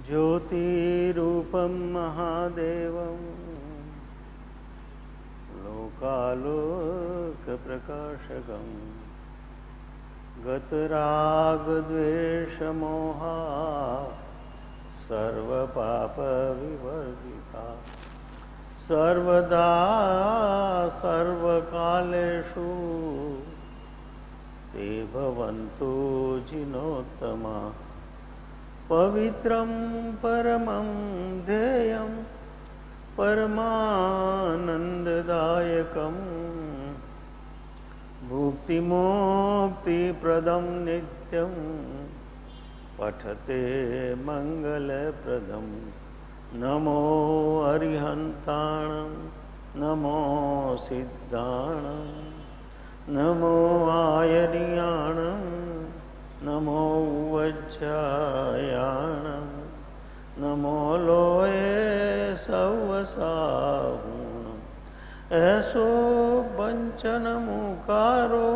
ज्योतिरूपं महादेवं लोकालोकप्रकाशकं गतरागद्वेषमोहा सर्वपापविवर्जिता सर्वदा सर्वकालेषु ते भवन्तु जिनोत्तमा पवित्रं परमं ध्येयं परमानन्ददायकं मुक्तिमोक्तिप्रदं नित्यं पठते मङ्गलप्रदं नमो अरिहन्ताणं नमो सिद्धाणं नमो आयर्याणं नमो वज्रायाणं नमो लोये सवसाहुणं ऐसो वंचनमुकारो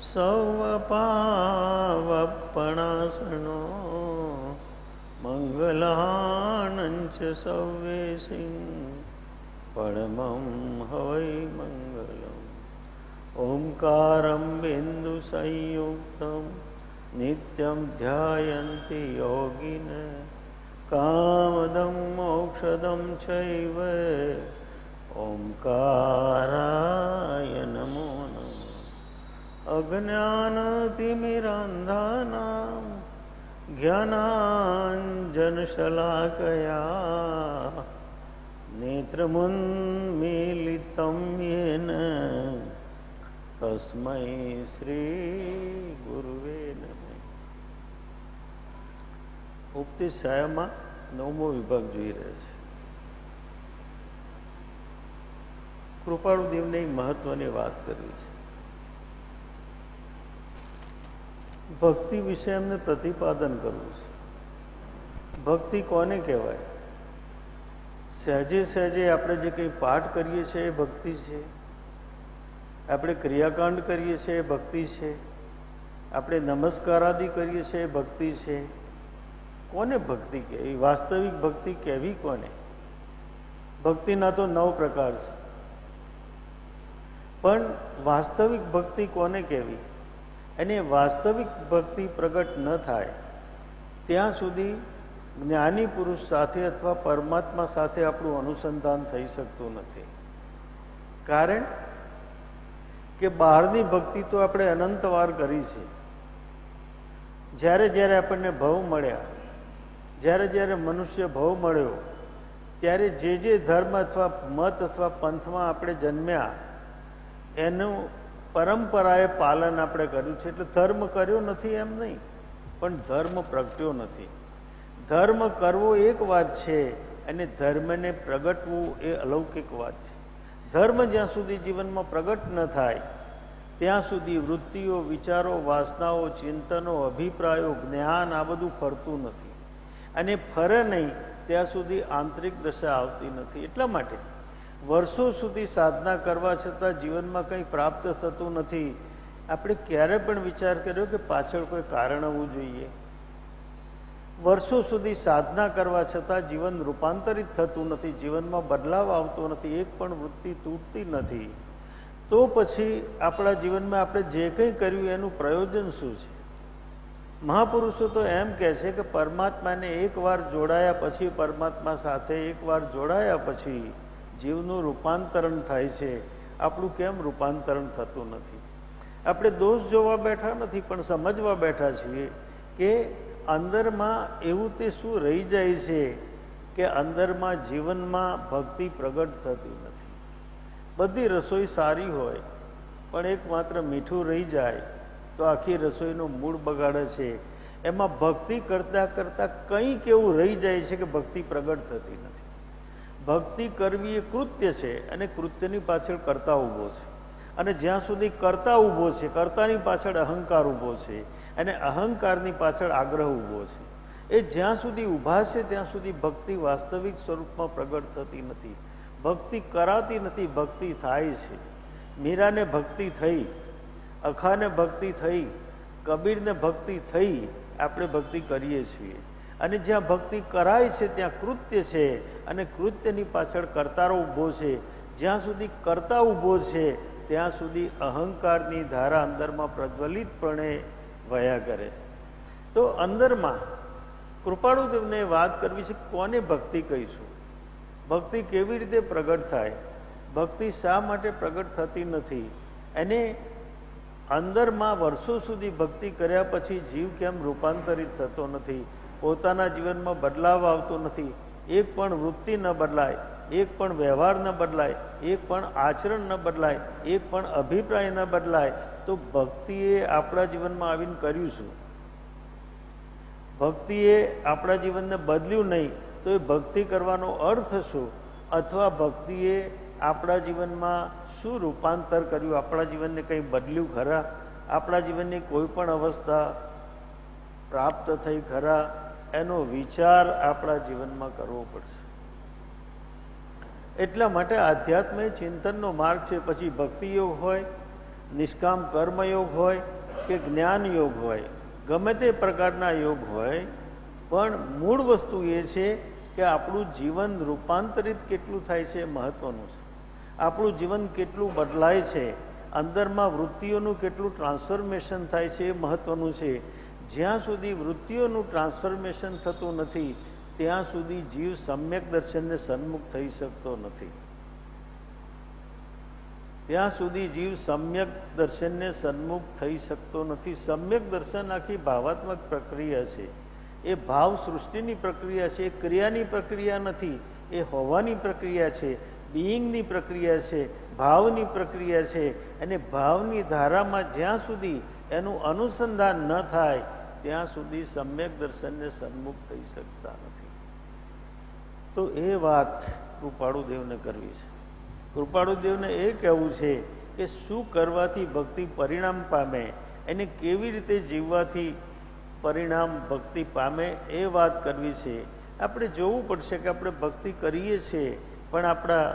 सवपावपणासनो मंगलानंच सव्येसिं परमं हवै मंगलम् ओंकारं बिन्दुसंयुक्तं नित्यं ध्यायन्ति योगिनः कामदं मोक्षदं चैव ओंकाराय नमो नमः अज्ञानतिमिरान्धानां ज्ञानाञ्जनशलाकया नेत्रमुन्मीलितं येन तस्मै श्री गुरुवे नमः। ઉપદેશ છાયામાં 9મો વિભાગ જોઈ રહ્યા છે। કૃપાળુદેવને મહત્વની વાત કરવી છે। ભક્તિ વિશે એમને પ્રતિપાદન કરવું છે। ભક્તિ કોને કહેવાય? સહેજે સહેજે આપણે જે કંઈ પાઠ કરીએ છીએ એ ભક્તિ છે, આપણે ક્રિયાકાંડ કરીએ છીએ એ ભક્તિ છે, આપણે નમસ્કાર આદિ કરીએ છીએ એ ભક્તિ છે। કોને ભક્તિ કહેવી? વાસ્તવિક ભક્તિ કહેવી કોને? ભક્તિના તો 9 પ્રકાર છે, પણ વાસ્તવિક ભક્તિ કોને કહેવી? અને વાસ્તવિક ભક્તિ પ્રગટ ન થાય ત્યાં સુધી જ્ઞાની પુરુષ સાથે અથવા પરમાત્મા સાથે આપણું અનુસંધાન થઈ શકતું નથી। કારણ કે બહારની ભક્તિ તો આપણે અનંતવાર કરી છે। જ્યારે જ્યારે આપણને ભવ મળ્યા, જ્યારે જ્યારે મનુષ્ય ભવ મળ્યો, ત્યારે જે જે ધર્મ અથવા મત અથવા પંથમાં આપણે જન્મ્યા એનું પરંપરાએ પાલન આપણે કર્યું છે। એટલે ધર્મ કર્યો નથી એમ નહીં, પણ ધર્મ પ્રગટ્યો નથી। ધર્મ કરવો એક વાત છે અને ધર્મને પ્રગટવું એ અલૌકિક વાત છે। ધર્મ જ્યાં સુધી જીવનમાં પ્રગટ ન થાય ત્યાં સુધી વૃત્તિઓ, વિચારો, વાસનાઓ, ચિંતનો, અભિપ્રાયો, જ્ઞાન આ બધું ફરતું નથી, અને ફરે નહીં ત્યાં સુધી આંતરિક દશા આવતી નથી। એટલા માટે વર્ષો સુધી સાધના કરવા છતાં જીવનમાં કંઈ પ્રાપ્ત થતું નથી। આપણે ક્યારે પણ વિચાર કર્યો કે પાછળ કોઈ કારણ આવવું જોઈએ? વર્ષો સુધી સાધના કરવા છતાં જીવન રૂપાંતરિત થતું નથી, જીવનમાં બદલાવ આવતો નથી, એક પણ વૃત્તિ તૂટતી નથી, તો પછી આપણા જીવનમાં આપણે જે કંઈ કર્યું એનું પ્રયોજન શું છે? મહાપુરુષો તો એમ કહે છે કે પરમાત્માને એકવાર જોડાયા પછી, પરમાત્મા સાથે એકવાર જોડાયા પછી જીવનું રૂપાંતરણ થાય છે। આપણું કેમ રૂપાંતરણ થતું નથી? આપણે દોષ જોવા બેઠા નથી, પણ સમજવા બેઠા છીએ કે અંદરમાં એવું તે શું રહી જાય છે કે અંદરમાં જીવનમાં ભક્તિ પ્રગટ થતી નથી। બધી રસોઈ સારી હોય પણ એકમાત્ર મીઠું રહી જાય તો આખી રસોઈનું મૂળ બગાડે છે। એમાં ભક્તિ કરતાં કરતાં કંઈક એવું રહી જાય છે કે ભક્તિ પ્રગટ થતી નથી। ભક્તિ કરવી એ કૃત્ય છે અને કૃત્યની પાછળ કર્તા ઊભો છે, અને જ્યાં સુધી કર્તા ઊભો છે, કર્તાની પાછળ અહંકાર ઊભો છે, અને અહંકારની પાછળ આગ્રહ ઊભો છે, એ જ્યાં સુધી ઊભા છે ત્યાં સુધી ભક્તિ વાસ્તવિક સ્વરૂપમાં પ્રગટ થતી નથી। ભક્તિ કરાતી નથી, ભક્તિ થાય છે। મીરાને ભક્તિ થઈ, અખાને ભક્તિ થઈ, કબીરને ભક્તિ થઈ, આપણે ભક્તિ કરીએ છીએ। અને જ્યાં ભક્તિ કરાય છે ત્યાં કૃત્ય છે, અને કૃત્યની પાછળ કર્તારો ઊભો છે. જ્યાં સુધી કર્તા ઊભો છે ત્યાં સુધી અહંકારની ધારા અંદરમાં પ્રજ્વલિતપણે વયા કરે છે. તો અંદરમાં કૃપાળુદેવને વાત કરવી છે, કોને ભક્તિ કહીશું, ભક્તિ કેવી રીતે પ્રગટ થાય, ભક્તિ શા માટે પ્રગટ થતી નથી, એને અંદરમાં વર્ષો સુધી ભક્તિ કર્યા પછી જીવ કેમ રૂપાંતરિત થતો નથી, પોતાના જીવનમાં બદલાવ આવતો નથી, એક પણ વૃત્તિ ન બદલાય, એક પણ વ્યવહાર ન બદલાય, એક પણ આચરણ ન બદલાય, એક પણ અભિપ્રાય ન બદલાય, તો ભક્તિએ આપણા જીવનમાં આવીને કર્યું શું? ભક્તિએ આપણા જીવનને બદલ્યું નહીં, તો એ ભક્તિ કરવાનો અર્થ શું? અથવા ભક્તિએ આપણા જીવનમાં શું રૂપાંતર કર્યું? આપણા જીવનને કંઈ બદલ્યું ખરા? આપણા જીવનની કોઈ પણ અવસ્થા પ્રાપ્ત થઈ ખરા? એનો વિચાર આપણા જીવનમાં કરવો પડશે. એટલા માટે આધ્યાત્મ એ ચિંતનનો માર્ગ છે. પછી ભક્તિ યોગ હોય, નિષ્કામ કર્મયોગ હોય કે જ્ઞાન યોગ હોય, ગમે તે પ્રકારના યોગ હોય, પણ મૂળ વસ્તુ એ છે કે આપણું જીવન રૂપાંતરિત કેટલું થાય છે એ મહત્વનું છે. આપણું જીવન કેટલું બદલાય છે, અંદરમાં વૃત્તિઓનું કેટલું ટ્રાન્સફોર્મેશન થાય છે એ મહત્વનું છે. જ્યાં સુધી વૃત્તિઓનું ટ્રાન્સફોર્મેશન થતું નથી ત્યાં સુધી જીવ સમ્યક દર્શનને સન્મુખ થઈ શકતો નથી. ત્યાં સુધી જીવ સમ્યક દર્શનને સન્મુખ થઈ શકતો નથી. સમ્યક દર્શન આખી ભાવાત્મક પ્રક્રિયા છે. એ ભાવ સૃષ્ટિની પ્રક્રિયા છે, એ ક્રિયાની પ્રક્રિયા નથી, એ હોવાની પ્રક્રિયા છે, બિઈંગની પ્રક્રિયા છે, ભાવની પ્રક્રિયા છે. અને ભાવની ધારામાં જ્યાં સુધી એનું અનુસંધાન ન થાય ત્યાં સુધી સમ્યક દર્શનને સન્મુખ થઈ શકતા નથી. તો એ વાત કૃપાળુદેવને કરવી છે. કૃપાળુદેવને એ કહેવું છે કે શું કરવાથી ભક્તિ પરિણામ પામે, એને કેવી રીતે જીવવાથી પરિણામ ભક્તિ પામે, એ વાત કરવી છે. આપણે જોવું પડશે કે આપણે ભક્તિ કરીએ છીએ, પણ આપણા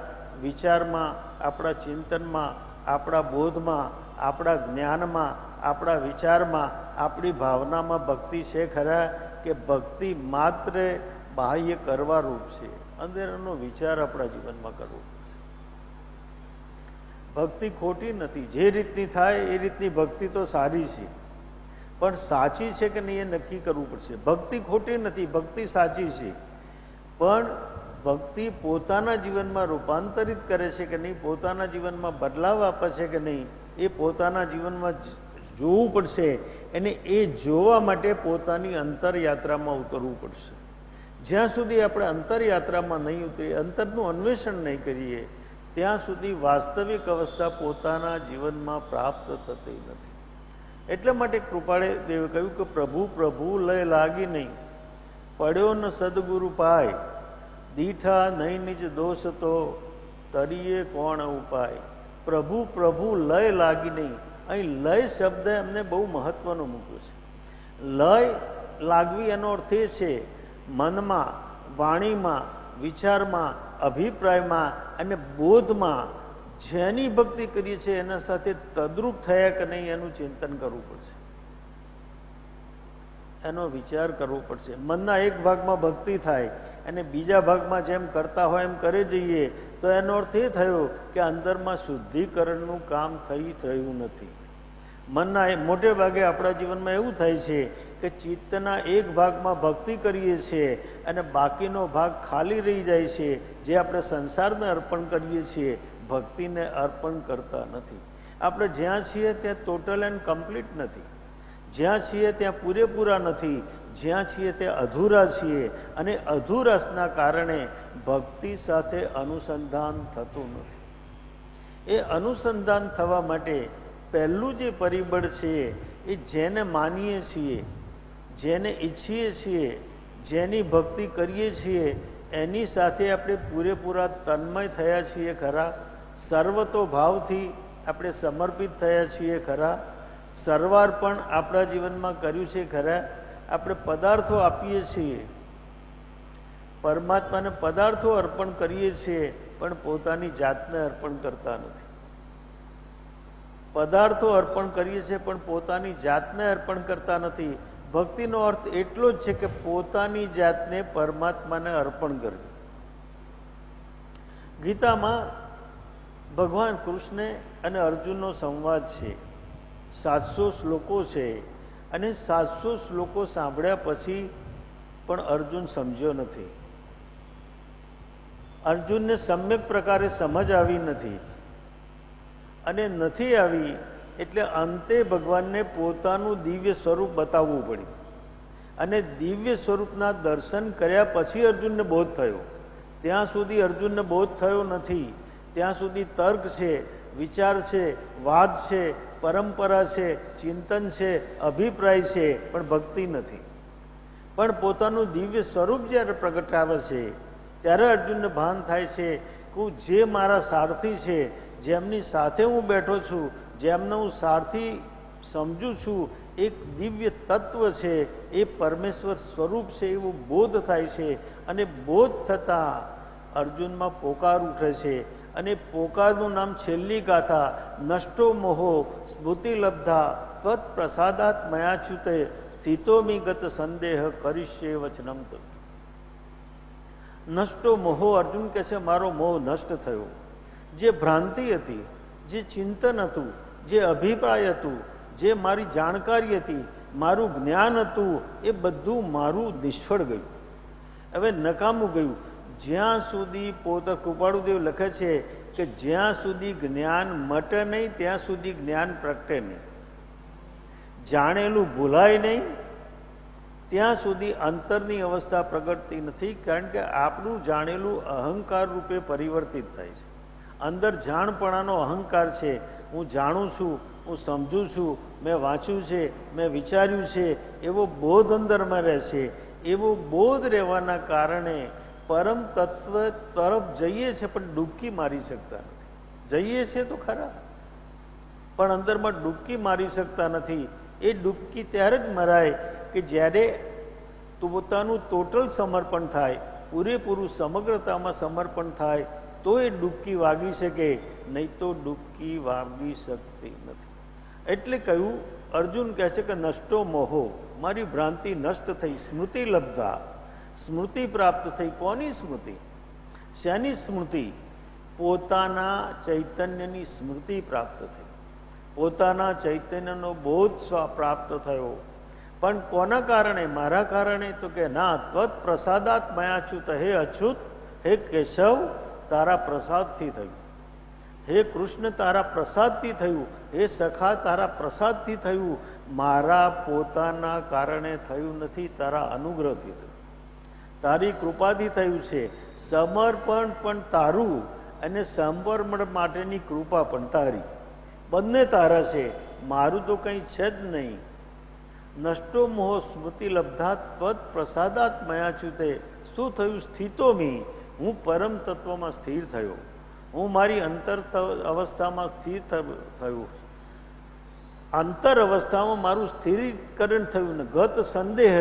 વિચારમાં, આપણા ચિંતનમાં, આપણા બોધમાં, આપણા જ્ઞાનમાં, આપણા વિચારમાં, આપણી ભાવનામાં ભક્તિ છે ખરા? કે ભક્તિ માત્ર બાહ્ય કરવા રૂપ છે? અંદરનો વિચાર આપણા જીવનમાં કરવો પડશે. ભક્તિ ખોટી નથી, જે રીતની થાય એ રીતની ભક્તિ તો સારી છે, પણ સાચી છે કે નહીં એ નક્કી કરવું પડશે. ભક્તિ ખોટી નથી, ભક્તિ સાચી છે, પણ ભક્તિ પોતાના જીવનમાં રૂપાંતરિત કરે છે કે નહીં, પોતાના જીવનમાં બદલાવ આપે છે કે નહીં, એ પોતાના જીવનમાં જોવું પડશે. અને એ જોવા માટે પોતાની અંતરયાત્રામાં ઉતરવું પડશે. જ્યાં સુધી આપણે અંતરયાત્રામાં નહીં ઉતરીએ, અંતરનું અન્વેષણ નહીં કરીએ, ત્યાં સુધી વાસ્તવિક અવસ્થા પોતાના જીવનમાં પ્રાપ્ત થતી નથી. એટલા માટે કૃપાળે દેવે કહ્યું કે પ્રભુ પ્રભુ લય લાગી નહીં, પડ્યો ન સદગુરુ પાય, દીઠા નહીં નિજ દોષ તો તરીએ કોણ ઉપાય. પ્રભુ પ્રભુ લય લાગી નહીં. અહીં લય શબ્દ એમને બહુ મહત્વનો મૂક્યો છે. લય લાગવી એનો અર્થ એ છે મનમાં, વાણીમાં, વિચારમાં, અભિપ્રાયમાં અને બોધમાં જેની ભક્તિ કરીએ છીએ એના સાથે તદ્રુપ થયા કે નહીં એનું ચિંતન કરવું પડશે, એનો વિચાર કરવો પડશે. મનના એક ભાગમાં ભક્તિ થાય અને બીજા ભાગમાં જેમ કરતા હોય એમ કરે જઈએ તો એનો અર્થ એ થયો કે અંદરમાં શુદ્ધિકરણનું કામ થઈ રહ્યું નથી. મનના મોટે ભાગે આપણા જીવનમાં એવું થાય છે કે ચિત્તના એક ભાગમાં ભક્તિ કરીએ છીએ અને બાકીનો ભાગ ખાલી રહી જાય છે, જે આપણે સંસારને અર્પણ કરીએ છીએ, ભક્તિને અર્પણ કરતા નથી. આપણે જ્યાં છીએ ત્યાં ટોટલ એન્ડ કમ્પ્લીટ નથી, જ્યાં છીએ ત્યાં પૂરેપૂરા નથી, જ્યાં છીએ ત્યાં અધૂરા છીએ. અને અધૂરાશના કારણે ભક્તિ સાથે અનુસંધાન થતું નથી. એ અનુસંધાન થવા માટે પહેલું જે પરિબળ છે એ જેને માનીએ છીએ, જેને ઈચ્છીએ છીએ, જેની ભક્તિ કરીએ છીએ એની સાથે આપણે પૂરેપૂરા તન્મય થયા છીએ ખરા? સર્વતો ભાવથી આપણે સમર્પિત થયા છીએ ખરા? સર્વાર્પણ આપણા જીવનમાં કર્યું છે ખરા? આપણે પદાર્થો આપીએ છીએ, પરમાત્માને પદાર્થો અર્પણ કરીએ છીએ, પણ પોતાની જાતને અર્પણ કરતા નથી. પદાર્થો અર્પણ કરીએ છીએ પણ પોતાની જાતને અર્પણ કરતા નથી. ભક્તિનો અર્થ એટલો જ છે કે પોતાની જાતને પરમાત્માને અર્પણ કરવી. ગીતામાં ભગવાન કૃષ્ણ અને અર્જુનનો સંવાદ છે. 700 શ્લોકો છે અને 700 શ્લોકો સાંભળ્યા પછી પણ અર્જુન સમજ્યો નથી. અર્જુનને સમ્યક પ્રકારે સમજ આવી નથી અને નથી આવી એટલે અંતે ભગવાનને પોતાનું દિવ્ય સ્વરૂપ બતાવવું પડ્યું અને દિવ્ય સ્વરૂપના દર્શન કર્યા પછી અર્જુનને બોધ થયો. ત્યાં સુધી અર્જુનને બોધ થયો નથી. ત્યાં સુધી તર્ક છે, વિચાર છે, વાદ છે, પરંપરા છે, ચિંતન છે, અભિપ્રાય છે, પણ ભક્તિ નથી. પણ પોતાનું દિવ્ય સ્વરૂપ જ્યારે પ્રગટાવે છે ત્યારે અર્જુનને ભાન થાય છે કે જે મારા સારથી છે, જેમની સાથે હું બેઠો છું, જેમને હું સારથી સમજું છું, એક દિવ્ય તત્વ છે, એ પરમેશ્વર સ્વરૂપ છે એવું બોધ થાય છે. અને બોધ થતાં અર્જુનમાં પોકાર ઉઠે છે અને પોકારનું નામ છેલ્લી ગાથા નષ્ટો મોહો સ્મૃતિલબ્ધા ત્વત પ્રસાદાત મયાચ્યુતે સ્થિતોમી ગત સંદેહ કરીશ્યે વચનમ. નષ્ટો મોહો, અર્જુન કહે છે મારો મોહ નષ્ટ થયો. જે ભ્રાંતિ હતી, જે ચિંતન હતું, જે અભિપ્રાય હતું, જે મારી જાણકારી હતી, મારું જ્ઞાન હતું, એ બધું મારું નિષ્ફળ ગયું, હવે નકામું ગયું. જ્યાં સુધી પોતે કૃપાળુદેવ લખે છે કે જ્યાં સુધી જ્ઞાન મટે નહીં ત્યાં સુધી જ્ઞાન પ્રગટે નહીં. જાણેલું ભૂલાય નહીં ત્યાં સુધી અંતરની અવસ્થા પ્રગટતી નથી. કારણ કે આપણું જાણેલું અહંકાર રૂપે પરિવર્તિત થાય છે. અંદર જાણપણાનો અહંકાર છે. હું જાણું છું, હું સમજું છું, મેં વાંચ્યું છે, મેં વિચાર્યું છે, એવો બોધ અંદરમાં રહે છે. એવો બોધ રહેવાના કારણે પરમ તત્વ તરફ જઈએ છીએ પણ ડૂબકી મારી શકતા નથી. જઈએ છીએ તો ખરા પણ અંદરમાં ડૂબકી મારી શકતા નથી. એ ડૂબકી ત્યારે જ મરાય કે જ્યારે પોતાનું ટોટલ સમર્પણ થાય, પૂરેપૂરું સમગ્રતામાં સમર્પણ થાય તો એ ડૂબકી વાગી શકે, નહીં તો ડૂબકી વાગી શકતી નથી. એટલે કહ્યું, અર્જુન કહે છે કે નષ્ટો મોહો, મારી ભ્રાંતિ નષ્ટ થઈ. સ્મૃતિ લબ્ધા, સ્મૃતિ પ્રાપ્ત થઈ. કોની સ્મૃતિ? શેની સ્મૃતિ? પોતાના ચૈતન્યની સ્મૃતિ પ્રાપ્ત થઈ. પોતાના ચૈતન્યનો બોધ પ્રાપ્ત થયો. પણ કોના કારણે? મારા કારણે? તો કે ના, ત્વત પ્રસાદાત મયાચ્યુત. હે અચ્યુત, હે કેશવ, તારા પ્રસાદથી થયું. હે કૃષ્ણ, તારા પ્રસાદથી થયું. હે સખા, તારા પ્રસાદથી થયું. મારા પોતાના કારણે થયું નથી, તારા અનુગ્રહથી થયું, તારી કૃપાથી થયું છે. સમર્પણ પણ તારું અને સમર્પણ માટેની કૃપા પણ તારી, બંને તારા છે. મારું તો કંઈ છે જ નહીં. નષ્ટો મોહ સ્મૃતિ લબ્ધા ત્વત પ્રસાદાત મયાચ્યુતે. શું થયું? સ્થિતોમી, હું પરમ તત્વમાં સ્થિર થયો. હું મારી અંતર અવસ્થામાં સ્થિર થયું. અંતર અવસ્થામાં મારું સ્થિરીકરણ થયું ને ગત સંદેહ,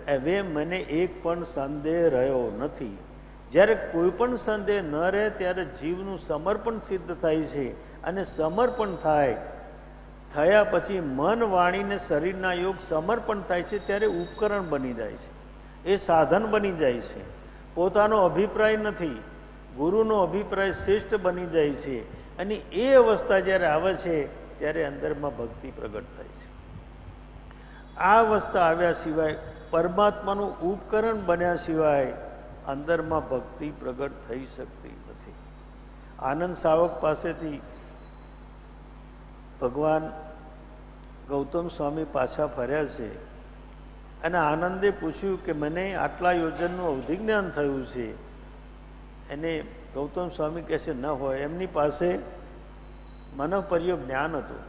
હવે મને એક પણ સંદેહ રહ્યો નથી. જ્યારે કોઈ પણ સંદેહ ન રહે ત્યારે જીવનું સમર્પણ સિદ્ધ થાય છે. અને સમર્પણ થયા પછી મન, વાણી ને શરીરના યોગ સમર્પણ થાય છે ત્યારે ઉપકરણ બની જાય છે. એ સાધન બની જાય છે. પોતાનો અભિપ્રાય નથી, ગુરુનો અભિપ્રાય શ્રેષ્ઠ બની જાય છે. અને એ અવસ્થા જ્યારે આવે છે ત્યારે અંદરમાં ભક્તિ પ્રગટ થાય છે. આ અવસ્થા આવ્યા સિવાય, પરમાત્માનું ઉપકરણ બન્યા સિવાય અંદરમાં ભક્તિ પ્રગટ થઈ શકતી નથી. આનંદ સાવક પાસેથી ભગવાન ગૌતમ સ્વામી પાછા ફર્યા છે અને આનંદે પૂછ્યું કે મને આટલા યોજનનું અવધિજ્ઞાન થયું છે. એને ગૌતમ સ્વામી કહે છે ન હોય, એમની પાસે મનોપર્યોગ જ્ઞાન હતું.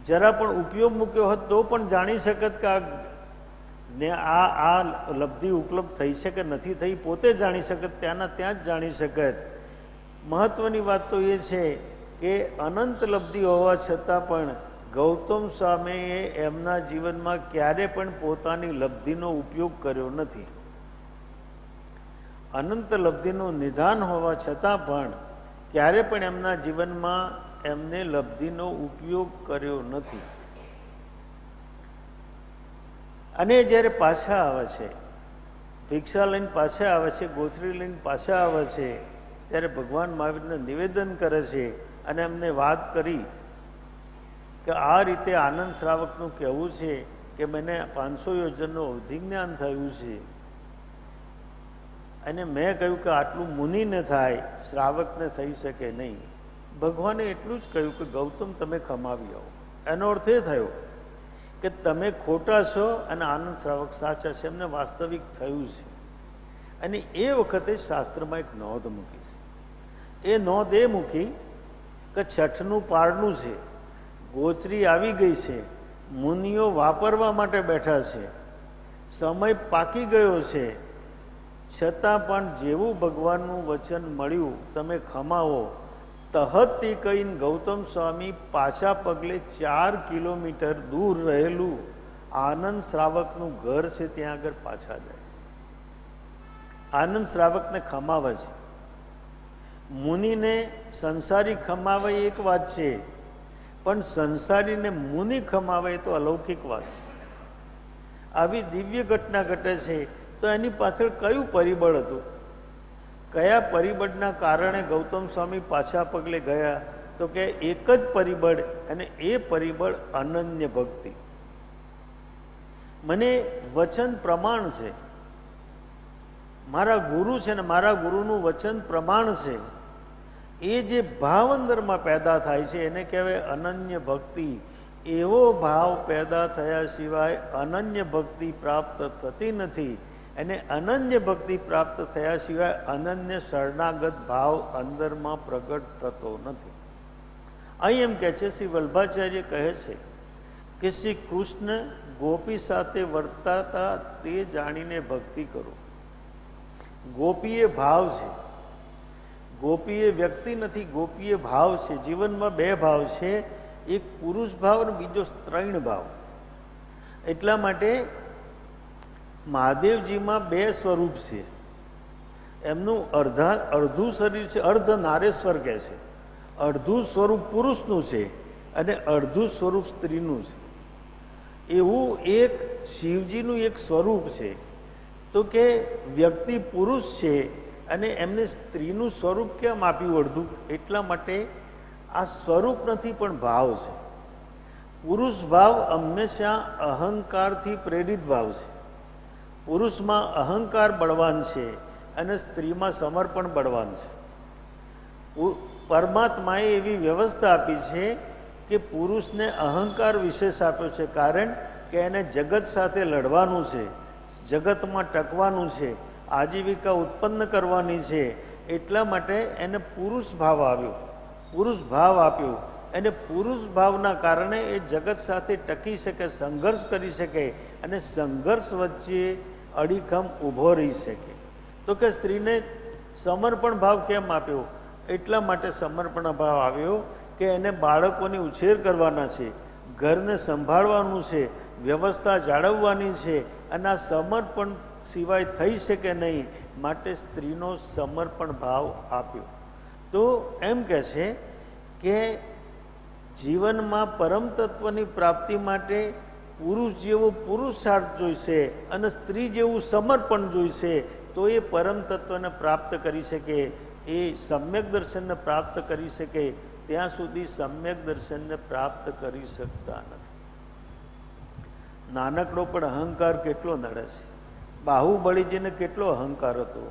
જરા પણ ઉપયોગ મૂક્યો હોત તો પણ જાણી શકત કે આ લબ્ધિ ઉપલબ્ધ થઈ છે કે નથી થઈ, પોતે જાણી શકત, ત્યાંના ત્યાં જ જાણી શકત. મહત્વની વાત તો એ છે કે અનંત લબ્ધિ હોવા છતાં પણ ગૌતમ સ્વામીએ એમના જીવનમાં ક્યારે પણ પોતાની લબ્ધિનો ઉપયોગ કર્યો નથી. અનંત લબ્ધિનું નિદાન હોવા છતાં પણ ક્યારે પણ એમના જીવનમાં એમને લબ્ધિનો ઉપયોગ કર્યો નથી. અને જ્યારે પાછા આવે છે, ભિક્ષા લઈને પાછા આવે છે, ગોથરી લઈને પાછા આવે છે, ત્યારે ભગવાન મહાવીરને નિવેદન કરે છે અને એમને વાત કરી કે આ રીતે આનંદ શ્રાવકનું કહેવું છે કે મને 500 યોજનનું અવધિજ્ઞાન થયું છે, અને મેં કહ્યું કે આટલું મુનિને થાય, શ્રાવકને થઈ શકે નહીં. ભગવાને એટલું જ કહ્યું કે ગૌતમ તમે ખમાવી આવો. એનો અર્થ એ થયો કે તમે ખોટા છો અને આનંદ શ્રાવક સાચા છે, એમને વાસ્તવિક થયું છે. અને એ વખતે શાસ્ત્રમાં એક નોંધ મૂકી છે. એ નોંધ એ મૂકી કે છઠનું પારણું છે, ગોચરી આવી ગઈ છે, મુનિઓ વાપરવા માટે બેઠા છે, સમય પાકી ગયો છે, છતાં પણ જેવું ભગવાનનું વચન મળ્યું તમે ખમાવો, તહતથી કહીને ગૌતમ સ્વામી પાછા પગલે 4 કિલોમીટર દૂર રહેલું આનંદ શ્રાવકનું ઘર છે ત્યાં આગળ પાછા જાય. આનંદ શ્રાવકને ખમાવે છે. મુનિને સંસારી ખમાવે એક વાત છે, પણ સંસારીને મુનિ ખમાવે એ તો અલૌકિક વાત છે. આવી દિવ્ય ઘટના ઘટે છે તો એની પાછળ કયું પરિબળ હતું? કયા પરિબળના કારણે ગૌતમ સ્વામી પાછા પગલે ગયા? તો કે એક જ પરિબળ, અને એ પરિબળ અનન્ય ભક્તિ. મને વચન પ્રમાણ છે, મારા ગુરુ છે ને મારા ગુરુનું વચન પ્રમાણ છે, એ જે ભાવ અંદરમાં પેદા થાય છે એને કહેવાય અનન્ય ભક્તિ. એવો ભાવ પેદા થયા સિવાય અનન્ય ભક્તિ પ્રાપ્ત થતી નથી, અને અનન્ય ભક્તિ પ્રાપ્ત થયા સિવાય અનન્ય શરણાગત ભાવ અંદરમાં પ્રગટ થતો નથી. અહીં એમ કહે છે, શ્રી વલ્ભાચાર્ય કહે છે કે શ્રી કૃષ્ણ ગોપી સાથે વર્તાતા તે જાણીને ભક્તિ કરો. ગોપી એ ભાવ છે, ગોપી એ વ્યક્તિ નથી, ગોપી એ ભાવ છે. જીવનમાં બે ભાવ છે, એક પુરુષ ભાવ અને બીજો સ્ત્રૈણ ભાવ. એટલા માટે મહાદેવજીમાં બે સ્વરૂપ છે. એમનું અડધું શરીર છે, અર્ધ નારેશ્વર કહે છે, અડધું સ્વરૂપ પુરુષનું છે અને અડધું સ્વરૂપ સ્ત્રીનું છે. એવું એક શિવજીનું એક સ્વરૂપ છે. તો કે વ્યક્તિ પુરુષ છે અને એમને સ્ત્રીનું સ્વરૂપ કેમ આપ્યું અડધું? એટલા માટે આ સ્વરૂપ નથી પણ ભાવ છે. પુરુષ ભાવ હંમેશા અહંકારથી પ્રેરિત ભાવ છે. પુરુષમાં અહંકાર બળવાન છે અને સ્ત્રીમાં સમર્પણ બળવાન છે. પરમાત્માએ એવી વ્યવસ્થા આપી છે કે પુરુષને અહંકાર વિશેષ આપ્યો છે, કારણ કે એને જગત સાથે લડવાનું છે, જગતમાં ટકવાનું છે, આજીવિકા ઉત્પન્ન કરવાની છે. એટલા માટે એને પુરુષ ભાવ આવ્યો, પુરુષ ભાવ આપ્યો, અને પુરુષ ભાવના કારણે એ જગત સાથે ટકી શકે, સંઘર્ષ કરી શકે, અને સંઘર્ષ વચ્ચે અડીખમ ઊભો રહી શકે. તો કે સ્ત્રીને સમર્પણ ભાવ કેમ આપ્યો? એટલા માટે સમર્પણ ભાવ આવ્યો કે એને બાળકોની ઉછેર કરવાના છે, ઘરને સંભાળવાનું છે, વ્યવસ્થા જાળવવાની છે, અને આ સમર્પણ સિવાય થઈ શકે નહીં, માટે સ્ત્રીનો સમર્પણ ભાવ આપ્યો. તો એમ કહે છે કે જીવનમાં પરમ તત્વની પ્રાપ્તિ માટે પુરુષ જેવો પુરુષાર્થ જોઈશે અને સ્ત્રી જેવું સમર્પણ જોઈશે, તો એ પરમ તત્વને પ્રાપ્ત કરી શકે, એ સમ્યક દર્શનને પ્રાપ્ત કરી શકે. ત્યાં સુધી સમ્યક દર્શનને પ્રાપ્ત કરી શકતા નથી. નાનકડો પણ અહંકાર કેટલો નડે છે. બાહુબળીજીને કેટલો અહંકાર હતો,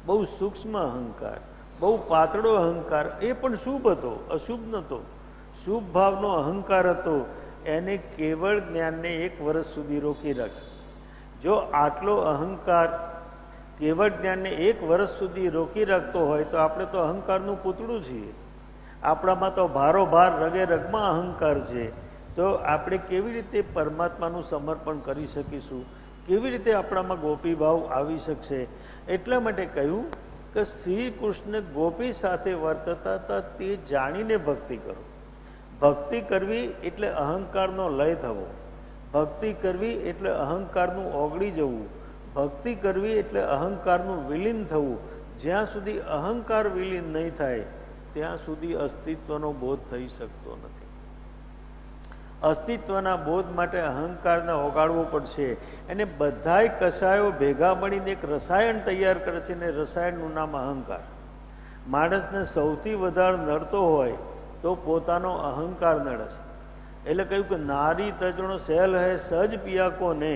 બહુ સૂક્ષ્મ અહંકાર, બહુ પાતળો અહંકાર. એ પણ શુભ હતો, અશુભ નહોતો. શુભ ભાવનો અહંકાર હતો. એને કેવળ જ્ઞાનને 1 વર્ષ સુધી રોકી રાખ્યો. જો આટલો અહંકાર કેવળ જ્ઞાનને 1 વર્ષ સુધી રોકી રાખતો હોય તો આપણે તો અહંકારનું પૂતળું છીએ. આપણામાં તો ભારોભાર રગે રગમાં અહંકાર છે. તો આપણે કેવી રીતે પરમાત્માનું સમર્પણ કરી શકીશું? કેવી રીતે આપણામાં ગોપી ભાવ આવી શકશે? એટલા માટે કહ્યું કે શ્રી કૃષ્ણ ગોપી સાથે વર્તતા હતા તે જાણીને ભક્તિ કરો. ભક્તિ કરવી એટલે અહંકારનો લય થવો, ભક્તિ કરવી એટલે અહંકારનું ઓગળી જવું, ભક્તિ કરવી એટલે અહંકારનું વિલીન થવું. જ્યાં સુધી અહંકાર વિલીન નહીં થાય ત્યાં સુધી અસ્તિત્વનો બોધ થઈ શકતો નથી. અસ્તિત્વના બોધ માટે અહંકારને ઓગાળવો પડશે. અને બધાય કષાયો ભેગા મળીને એક રસાયણ તૈયાર કરે છે, ને રસાયણનું નામ અહંકાર. માણસને સૌથી વધારે નડતો હોય તો પોતાનો અહંકાર નડે છે. એટલે કહ્યું કે નારી તજણો સહેલ હૈ સજ પિયા કો ને,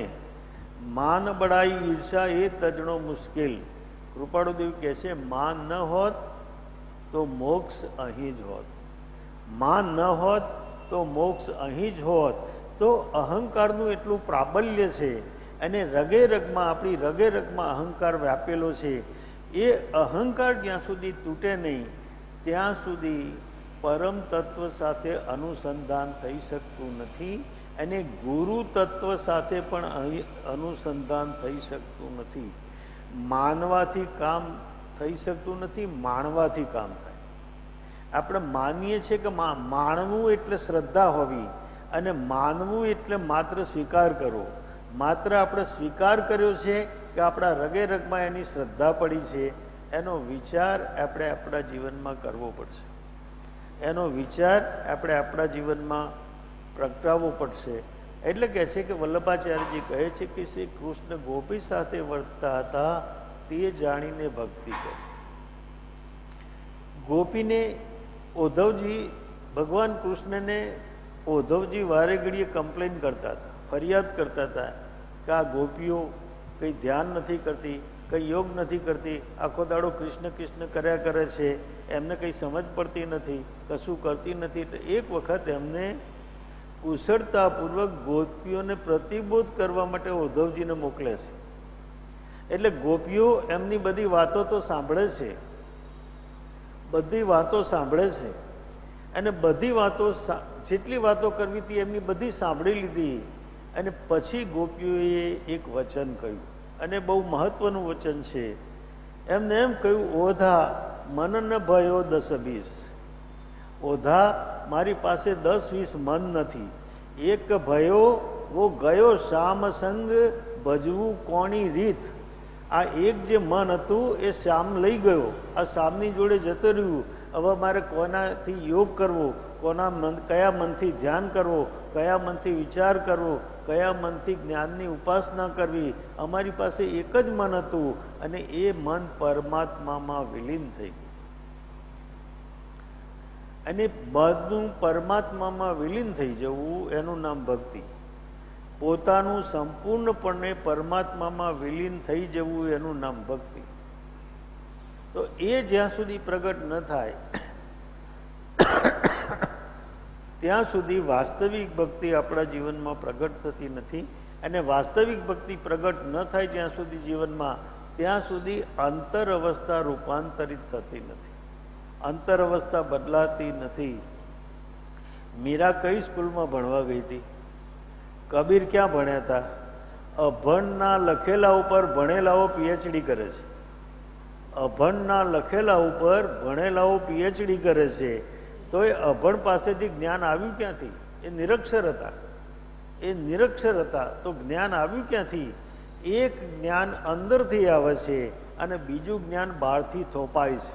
માન બડાઈ ઈર્ષા એ તજણો મુશ્કેલ. કૃપાળુદેવ કહે છે, માન ન હોત તો મોક્ષ અહીં જ હોત. માન ન હોત તો મોક્ષ અહીં જ હોત. તો અહંકારનું એટલું પ્રાબલ્ય છે, અને રગે રગમાં, આપણી રગે રગમાં અહંકાર વ્યાપેલો છે. એ અહંકાર જ્યાં સુધી તૂટે નહીં ત્યાં સુધી પરમ તત્વ સાથે અનુસંધાન થઈ શકતું નથી, અને ગુરુ તત્વ સાથે પણ અનુસંધાન થઈ શકતું નથી. માનવાથી કામ થઈ શકતું નથી, માણવાથી કામ થાય. આપણે માનીએ છીએ કે માણવું એટલે શ્રદ્ધા હોવી, અને માનવું એટલે માત્ર સ્વીકાર કરવો. માત્ર આપણે સ્વીકાર કર્યો છે કે આપણા રગે રગમાં એની શ્રદ્ધા પડી છે, એનો વિચાર આપણે આપણા જીવનમાં કરવો પડશે. એનો વિચાર આપણે આપણા જીવનમાં પ્રગટાવવો પડશે. એટલે કહે છે કે વલ્લભાચાર્યજી કહે છે કે શ્રી કૃષ્ણ ગોપી સાથે વર્તતા હતા તે જાણીને ભક્તિ કરી. ગોપીને ઉદ્ધવજી, ભગવાન કૃષ્ણને ઉદ્ધવજી વારે ઘડીએ કમ્પ્લેન કરતા હતા, ફરિયાદ કરતા હતા કે આ ગોપીઓ કંઈ ધ્યાન નથી કરતી, કંઈ યોગ નથી કરતી, આખો દાડો કૃષ્ણ કૃષ્ણ કર્યા કરે છે, એમને કંઈ સમજ પડતી નથી, કશું કરતી નથી. એટલે એક વખત એમને કુશળતાપૂર્વક ગોપીઓને પ્રતિબોધ કરવા માટે ઉદ્ધવજીને મોકલે છે. એટલે ગોપીઓ એમની બધી વાતો તો સાંભળે છે, બધી વાતો સાંભળે છે, અને બધી વાતો, જેટલી વાતો કરવી હતી એમની બધી સાંભળી લીધી. અને પછી ગોપીઓએ એક વચન કહ્યું, અને બહુ મહત્વનું વચન છે. એમને એમ કહ્યું, ઓધા મન ન ભયો 10-20. ઓધા, મારી પાસે 10-20 મન નથી. એક ભયો વો ગયો શ્યામ સંગ ભજવું કોની રીત. આ એક જે મન હતું એ શ્યામ લઈ ગયો, આ શ્યામની જોડે જતો રહ્યું. હવે મારે કોનાથી યોગ કરવો, કયા મનથી ધ્યાન કરવો, કયા મનથી વિચાર કરવો, કયા મનથી જ્ઞાનની ઉપાસના કરવી. અમારી પાસે એક જ મન હતું, અને એ મન પરમાત્મામાં વિલીન થઈ ગયું. અને બધું પરમાત્મામાં વિલીન થઈ જવું એનું નામ ભક્તિ. પોતાનું સંપૂર્ણપણે પરમાત્મામાં વિલીન થઈ જવું એનું નામ ભક્તિ. તો એ જ્યાં સુધી પ્રગટ ન થાય ત્યાં સુધી વાસ્તવિક ભક્તિ આપણા જીવનમાં પ્રગટ થતી નથી. અને વાસ્તવિક ભક્તિ પ્રગટ ન થાય જ્યાં સુધી જીવનમાં, ત્યાં સુધી અંતર અવસ્થા રૂપાંતરિત થતી નથી, અંતર અવસ્થા બદલાતી નથી. મીરા કઈ સ્કૂલમાં ભણવા ગઈ હતી? કબીર ક્યાં ભણ્યા હતા? અભણના લખેલા ઉપર ભણેલાઓ પીએચડી કરે છે. અભણના લખેલા ઉપર ભણેલાઓ પીએચડી કરે છે. તો એ અભણ પાસેથી જ્ઞાન આવ્યું ક્યાંથી? એ નિરક્ષર હતા, એ નિરક્ષર હતા. તો જ્ઞાન આવ્યું ક્યાંથી? એક જ્ઞાન અંદરથી આવે છે, અને બીજું જ્ઞાન બહારથી થોપાય છે.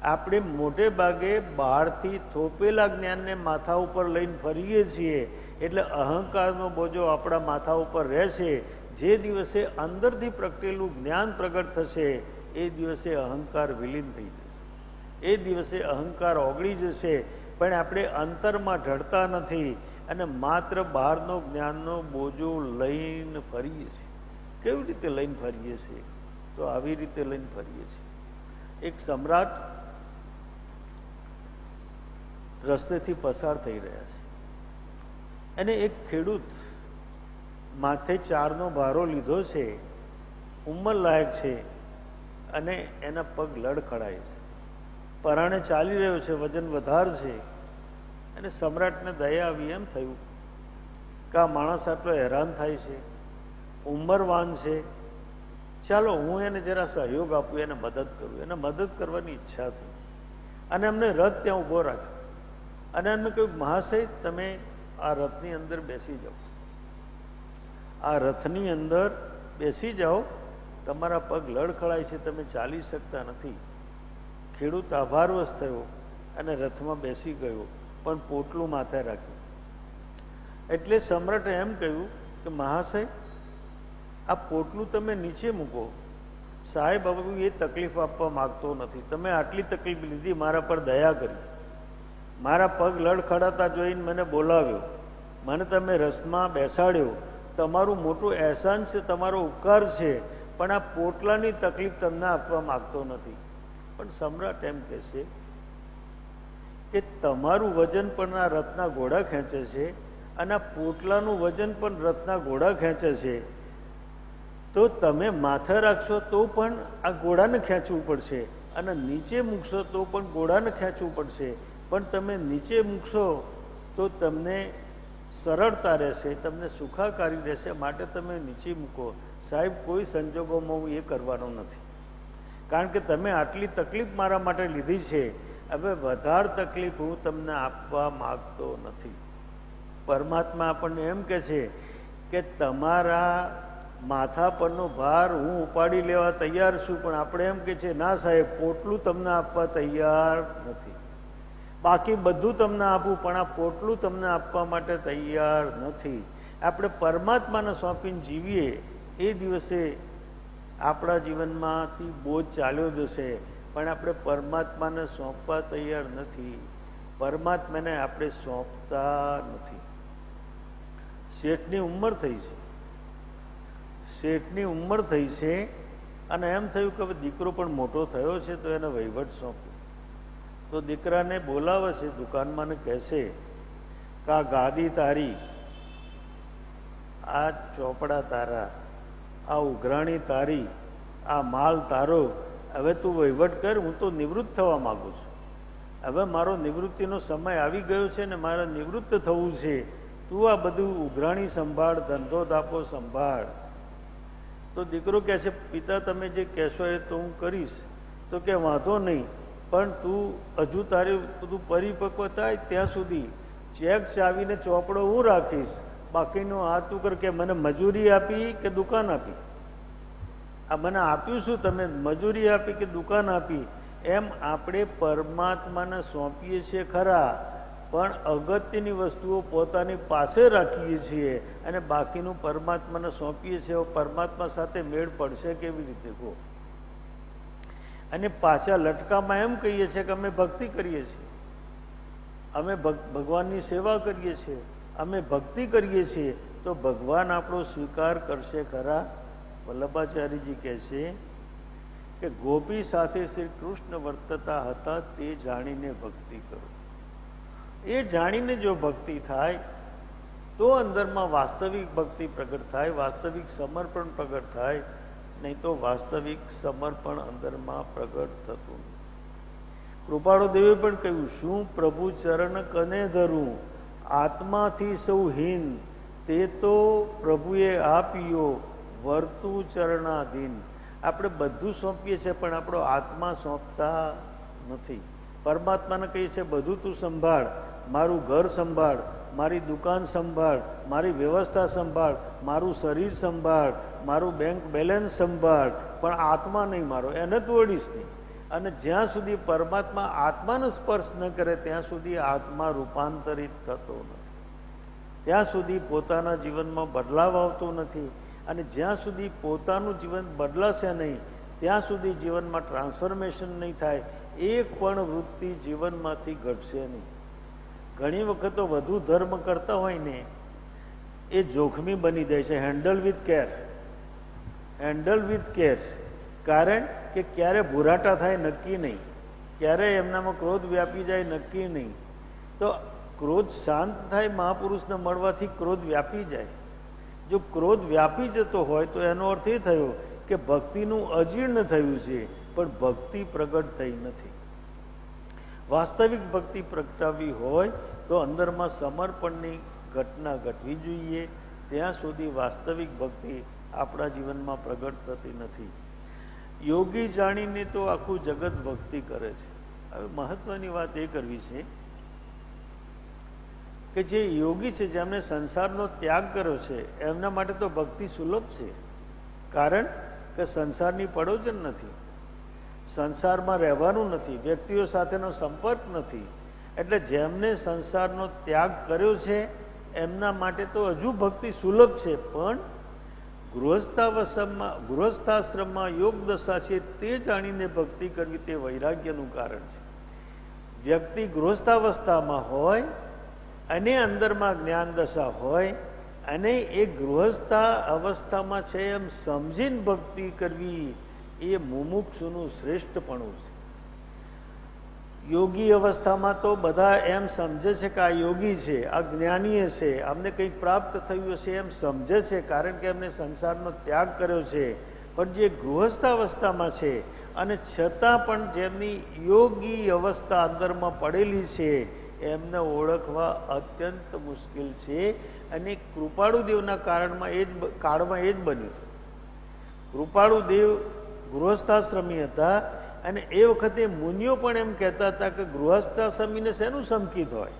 આપણે મોટે ભાગે બહારથી થોપેલા જ્ઞાનને માથા ઉપર લઈને ફરીએ છીએ, એટલે અહંકારનો બોજો આપણા માથા ઉપર રહે છે. જે દિવસે અંદરથી પ્રગટેલું જ્ઞાન પ્રગટ થશે એ દિવસે અહંકાર વિલીન થઈ જશે, એ દિવસે અહંકાર ઓગળી જશે. પણ આપણે અંતરમાં ઢળતા નથી, અને માત્ર બહારનો જ્ઞાનનો બોજો લઈને ફરીએ છીએ. કેવી રીતે લઈને ફરીએ છીએ? તો આવી રીતે લઈને ફરીએ છીએ. એક સમ્રાટ રસ્તેથી પસાર થઈ રહ્યા છે, અને એક ખેડૂત માથે 4નો ભારો લીધો છે, ઉંમર લાયક છે, અને એના પગ લડખડાય છે, પરાણે ચાલી રહ્યો છે, વજન વધાર છે. અને સમ્રાટને દયા આવી, એમ થયું કે આ માણસ આટલો હેરાન થાય છે, ઉંમરવાન છે, ચાલો હું એને જરા સહયોગ આપું, એને મદદ કરું. એને મદદ કરવાની ઈચ્છા થઈ, અને એમને રથ ત્યાં ઊભો રાખ્યો, અને એમને કહ્યું, મહાશય તમે આ રથની અંદર બેસી જાઓ, આ રથની અંદર બેસી જાઓ, તમારા પગ લડખડાય છે, તમે ચાલી શકતા નથી. ખેડૂત આભારવશ થયો અને રથમાં બેસી ગયો, પણ પોટલું માથે રાખ્યું. એટલે સમ્રાટે એમ કહ્યું કે મહાશય, આ પોટલું તમે નીચે મૂકો. સાહેબ હવે એ તકલીફ આપવા માગતો નથી. તમે આટલી તકલીફ લીધી, મારા પર દયા કરી, મારા પગ લડખડાતા જોઈને મને બોલાવ્યો, મને તમે રસમાં બેસાડ્યો, તમારું મોટું અહેસાન છે, તમારો ઉપકાર છે, પણ આ પોટલાની તકલીફ તમને આપવા માગતો નથી. પણ સમ્રાટ એમ કહે છે કે તમારું વજન પણ આ રથના ઘોડા ખેંચે છે અને આ પોટલાનું વજન પણ રથના ઘોડા ખેંચે છે, તો તમે માથે રાખશો તો પણ આ ઘોડાને ખેંચવું પડશે અને નીચે મૂકશો તો પણ ઘોડાને ખેંચવું પડશે. પણ તમે નીચે મૂકશો તો તમને સરળતા રહેશે, તમને સુખાકારી રહેશે, માટે તમે નીચે મૂકો. સાહેબ, કોઈ સંજોગોમાં હું એ કરવાનો નથી, કારણ કે તમે આટલી તકલીફ મારા માટે લીધી છે, હવે વધારે તકલીફ હું તમને આપવા માગતો નથી. પરમાત્મા આપણને એમ કહે છે કે તમારા માથા પરનો ભાર હું ઉપાડી લેવા તૈયાર છું, પણ આપણે એમ કે છે ના સાહેબ, પોટલું તમને આપવા તૈયાર નથી. બાકી બધું તમને આપું, પણ આ પોટલું તમને આપવા માટે તૈયાર નથી. આપણે પરમાત્માને સોંપીને જીવીએ, એ દિવસે આપણા જીવનમાંથી બોજ ચાલ્યો જશે. પણ આપણે પરમાત્માને સોંપવા તૈયાર નથી, પરમાત્માને આપણે સોંપતા નથી. શેઠની ઉંમર થઈ છે, શેઠની ઉંમર થઈ છે અને એમ થયું કે હવે દીકરો પણ મોટો થયો છે તો એને વહીવટ સોંપ્યો. તો દીકરાને બોલાવે છે દુકાનમાં ને કહે છે કે આ ગાદી તારી, આ ચોપડા તારા, આ ઉઘરાણી તારી, આ માલ તારો, હવે તું વહીવટ કર, હું તો નિવૃત્ત થવા માગું છું. હવે મારો નિવૃત્તિનો સમય આવી ગયો છે ને મારે નિવૃત્ત થવું છે. તું આ બધું ઉઘરાણી સંભાળ, ધંધો દાપો સંભાળ. તો દીકરો કહે છે પિતા, તમે જે કહેશો એ તો હું કરીશ. તો કે વાંધો નહીં, પણ તું હજુ તારે બધું પરિપક્વ થાય ત્યાં સુધી ચેક ચાવીને ચોપડો હું રાખીશ, બાકીનું આ તું કર. કે મને મજૂરી આપી કે દુકાન આપી? આ મને આપ્યું શું? તમે મજૂરી આપી કે દુકાન આપી? એમ આપણે પરમાત્માને સોંપીએ છીએ ખરા, પણ અગત્યની વસ્તુઓ પોતાની પાસે રાખીએ છીએ અને બાકીનું પરમાત્માને સોંપીએ છીએ. પરમાત્મા સાથે મેળ પડશે કેવી રીતે કહો? અને પાછા લટકામાં એમ કહીએ છીએ કે અમે ભક્તિ કરીએ છીએ, અમે ભગવાનની સેવા કરીએ છીએ, અમે ભક્તિ કરીએ છીએ, તો ભગવાન આપણો સ્વીકાર કરશે ખરા? વલ્લભાચાર્યજી કહે છે કે ગોપી સાથે શ્રી કૃષ્ણ વર્તતા હતા તે જાણીને ભક્તિ કરો. એ જાણીને જો ભક્તિ થાય તો અંદરમાં વાસ્તવિક ભક્તિ પ્રગટ થાય, વાસ્તવિક સમર્પણ પ્રગટ થાય, નહીં તો વાસ્તવિક સમર્પણ અંદરમાં પ્રગટ થતું નથી. કૃપાળુ દેવે પણ કહ્યું, શું પ્રભુ ચરણ કને ધરું, આત્માથી સૌ હીન, તે તો પ્રભુએ આપ્યો વર્તુ ચરણાધીન. આપણે બધું સોંપીએ છીએ પણ આપણો આત્મા સોંપતા નથી. પરમાત્માને કહીએ છીએ બધું તું સંભાળ, મારું ઘર સંભાળ, મારી દુકાન સંભાળ, મારી વ્યવસ્થા સંભાળ, મારું શરીર સંભાળ, મારું બેંક બેલેન્સ સંભાળ, પણ આત્મા નહીં મારો, એને તું અડીશ નહીં. અને જ્યાં સુધી પરમાત્મા આત્માને સ્પર્શ ન કરે ત્યાં સુધી આત્મા રૂપાંતરિત થતો નથી, ત્યાં સુધી પોતાના જીવનમાં બદલાવ આવતો નથી. અને જ્યાં સુધી પોતાનું જીવન બદલાશે નહીં ત્યાં સુધી જીવનમાં ટ્રાન્સફોર્મેશન નહીં થાય, એક પણ વૃત્તિ જીવનમાંથી ઘટશે નહીં. ઘણી વખત તો વધુ ધર્મ કરતા હોય ને એ જોખમી બની જાય છે. Handle with care, handle with care. કારણ કે ક્યારે ભૂરાટા થાય નક્કી નહીં, ક્યારે એમનામાં ક્રોધ વ્યાપી જાય નક્કી નહીં. તો ક્રોધ શાંત થાય, મહાપુરુષને મળવાથી ક્રોધ વ્યાપી જાય. જો ક્રોધ વ્યાપી જતો હોય તો એનો અર્થ એ થયો કે ભક્તિનું અજીર્ણ થયું છે, પણ ભક્તિ પ્રગટ થઈ નથી. વાસ્તવિક ભક્તિ પ્રગટાવવી હોય તો અંદરમાં સમર્પણની ઘટના ઘટવી જોઈએ. ત્યાં સુધી વાસ્તવિક ભક્તિ આપણા જીવનમાં પ્રગટ થતી નથી. યોગી જાણીને તો આખું જગત ભક્તિ કરે છે. હવે મહત્વની વાત એ કરવી છે કે જે યોગી છે, જેમણે સંસારનો ત્યાગ કર્યો છે, એમના માટે તો ભક્તિ સુલભ છે. કારણ કે સંસારની પડોજન નથી, સંસારમાં રહેવાનું નથી, વ્યક્તિઓ સાથેનો સંપર્ક નથી. એટલે જેમને સંસારનો ત્યાગ કર્યો છે એમના માટે તો હજુ ભક્તિ સુલભ છે, પણ ગૃહસ્થાશ્રમમાં યોગ દશા છે તે જાણીને ભક્તિ કરવી તે વૈરાગ્યનું કારણ છે. વ્યક્તિ ગૃહસ્થાવસ્થામાં હોય અને અંદરમાં જ્ઞાન દશા હોય અને એ ગૃહસ્થા અવસ્થામાં છે એમ સમજીને ભક્તિ કરવી એ મુમુક્ષુનું શ્રેષ્ઠપણું છે. યોગી અવસ્થામાં તો બધા એમ સમજે છે કે આ યોગી છે, આ જ્ઞાની છે, અમને કંઈક પ્રાપ્ત થયું હશે એમ સમજે છે, કારણ કે એમને સંસારનો ત્યાગ કર્યો છે. પણ જે ગૃહસ્થાવસ્થામાં છે અને છતાં પણ જેમની યોગી અવસ્થા અંદરમાં પડેલી છે એમને ઓળખવા અત્યંત મુશ્કેલ છે. અને કૃપાળુદેવના કાળમાં એ જ બન્યું. કૃપાળુદેવ ગૃહસ્થાશ્રમી હતા અને એ વખતે મુનિઓ પણ એમ કહેતા હતા કે ગૃહસ્થાશ્રમીને શેનું સમકિત હોય?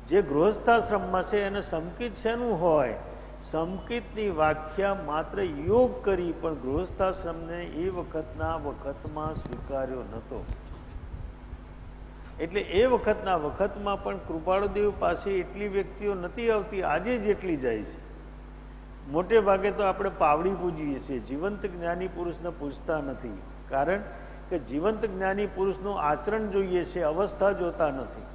જે ગૃહસ્થાશ્રમમાં છે એને સમકિત શેનું હોય? સમકિતની વ્યાખ્યા માત્ર યોગ કરી, પણ ગૃહસ્થાશ્રમને એ વખતમાં સ્વીકાર્યો નહોતો. એટલે એ વખતમાં પણ કૃપાળુદેવ પાસે એટલી વ્યક્તિઓ નથી આવતી, આજે જેટલી જાય છે. મોટે ભાગે તો આપણે પાવડી પૂજીએ છીએ, જીવંત જ્ઞાની પુરુષને પૂછતા નથી. કારણ કે જીવંત જ્ઞાની પુરુષનું આચરણ જોઈએ છે, અવસ્થા જોતા નથી.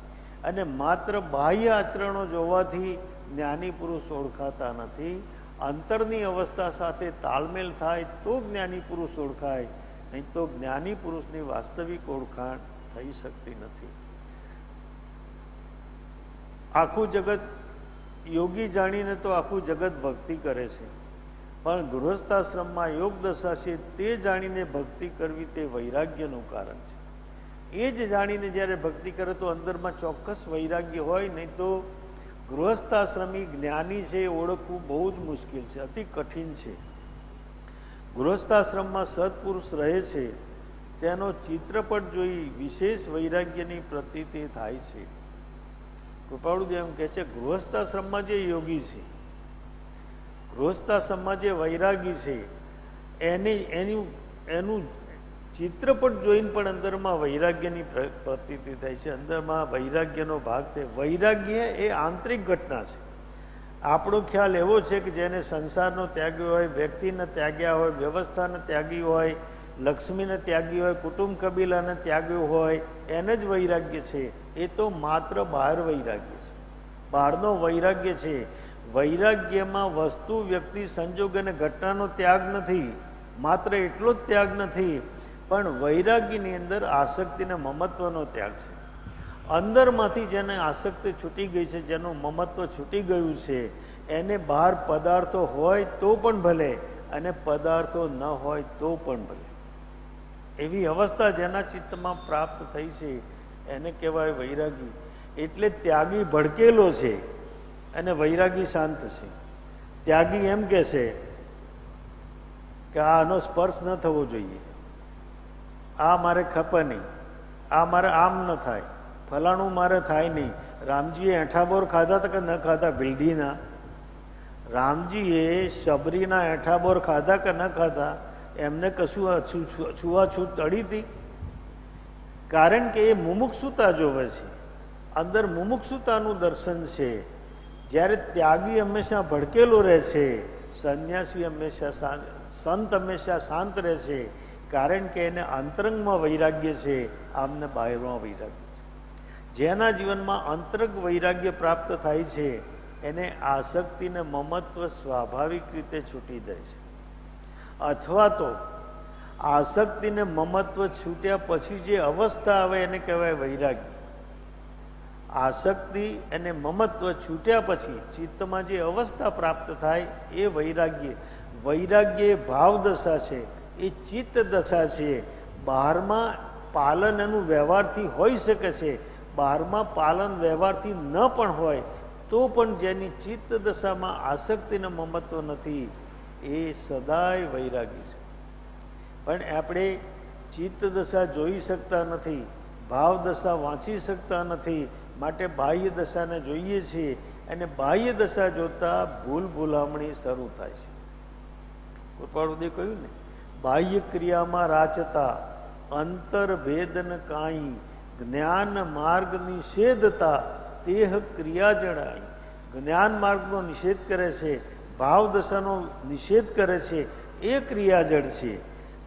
અને માત્ર બાહ્ય આચરણો જોવાથી જ્ઞાની પુરુષ ઓળખાતા નથી. અંતરની અવસ્થા સાથે તાલમેલ થાય તો જ્ઞાની પુરુષ ઓળખાય, નહીં તો જ્ઞાની પુરુષની વાસ્તવિક ઓળખાણ થઈ શકતી નથી. આખું જગત યોગી જાણીને તો આખું જગત ભક્તિ કરે છે, પણ ગૃહસ્થાશ્રમમાં યોગ દશા છે તે જાણીને ભક્તિ કરવી તે વૈરાગ્યનું કારણ છે. એ જ જાણીને જ્યારે ભક્તિ કરે તો અંદરમાં ચોક્કસ વૈરાગ્ય હોય, નહીં તો ગૃહસ્થાશ્રમી જ્ઞાની છે ઓળખવું બહુ જ મુશ્કેલ છે, અતિ કઠિન છે. ગૃહસ્થાશ્રમમાં સત્પુરુષ રહે છે તેનો ચિત્રપટ જોઈ વિશેષ વૈરાગ્યની પ્રતીતિ થાય છે. કૃપાળુદેવ એમ કહે છે, ગૃહસ્થાશ્રમમાં જે યોગી છે, ગૃહસ્થાશ્રમમાં જે વૈરાગી છે, એનું ચિત્રપટ જોઈને પણ અંદરમાં વૈરાગ્યની પ્રતીતિ થાય છે, અંદરમાં વૈરાગ્યનો ભાગ થાય. વૈરાગ્ય એ આંતરિક ઘટના છે. આપણો ખ્યાલ એવો છે કે જેને સંસારનો ત્યાગી હોય, વ્યક્તિને ત્યાગ્યા હોય, વ્યવસ્થાને ત્યાગી હોય, લક્ષ્મીને ત્યાગી હોય, કુટુંબ કબીલાને ત્યાગ્યું હોય, એને જ વૈરાગ્ય છે. એ તો માત્ર બહાર વૈરાગ્ય છે, બહારનો વૈરાગ્ય છે. વૈરાગ્યમાં વસ્તુ, વ્યક્તિ, સંજોગ અને ઘટનાનો ત્યાગ નથી, માત્ર એટલો જ ત્યાગ નથી, પણ વૈરાગ્યની અંદર આસક્તિ અને મમત્વનો ત્યાગ છે. અંદરમાંથી જેને આસક્તિ છૂટી ગઈ છે, જેનું મમત્વ છૂટી ગયું છે, એને બહાર પદાર્થો હોય તો પણ ભલે અને પદાર્થો ન હોય તો પણ ભલે, એવી અવસ્થા જેના ચિત્તમાં પ્રાપ્ત થઈ છે એને કહેવાય વૈરાગી. એટલે ત્યાગી ભડકેલો છે અને વૈરાગી શાંત છે. ત્યાગી એમ કહે છે કે આનો સ્પર્શ ન થવો જોઈએ, આ મારે ખપે નહીં, આ મારે આમ ન થાય, ફલાણું મારે થાય નહીં. રામજીએ એઠાબોર ખાધા હતા કે ન ખાધા? ભીલડીના રામજીએ શબરીના એઠાબોર ખાધા કે ન ખાધા? એમને કશું છૂઆછૂત અડી હતી? કારણ કે એ મુમુક્ષુતા જોવે છે, અંદર મુમુક્ષુતાનું દર્શન છે. જ્યારે ત્યાગી હંમેશા ભડકેલો રહે છે, સંન્યાસી હંમેશા સંત હંમેશા શાંત રહે છે, કારણ કે એને અંતરંગમાં વૈરાગ્ય છે, આમને બહારમાં વૈરાગ્ય છે. જેના જીવનમાં અંતરંગ વૈરાગ્ય પ્રાપ્ત થાય છે એને આસક્તિને મમત્વ સ્વાભાવિક રીતે છૂટી જાય છે. અથવા તો આસક્તિને મમત્વ છૂટ્યા પછી જે અવસ્થા આવે એને કહેવાય વૈરાગ્ય. આસક્તિ અને મમત્વ છૂટ્યા પછી ચિત્તમાં જે અવસ્થા પ્રાપ્ત થાય એ વૈરાગ્ય. વૈરાગ્ય એ ભાવ દશા છે, એ ચિત્ત દશા છે. બહારમાં પાલન એનું વ્યવહારથી હોઈ શકે છે, બહારમાં પાલન વ્યવહારથી ન પણ હોય તો પણ જેની ચિત્ત દશામાં આસક્તિને મમત્વ નથી એ સદાય વૈરાગી છે. પણ આપણે ચિત્ત દશા જોઈ શકતા નથી, ભાવ દશા વાંચી શકતા નથી, માટે બાહ્ય દશાને જોઈએ છીએ અને બાહ્ય દશા જોતા ભૂલ ભૂલામણી શરૂ થાય છે. કૃપાળુદેવ કહ્યું ને, બાહ્ય ક્રિયામાં રાચતા અંતર ભેદન કાંઈ, જ્ઞાન માર્ગ નિષેધતા તેહ ક્રિયા જણાય, જ્ઞાન માર્ગનો નિષેધ કરે છે, ભાવ દશાનો નિષેધ કરે છે, એ ક્રિયાજળ છે.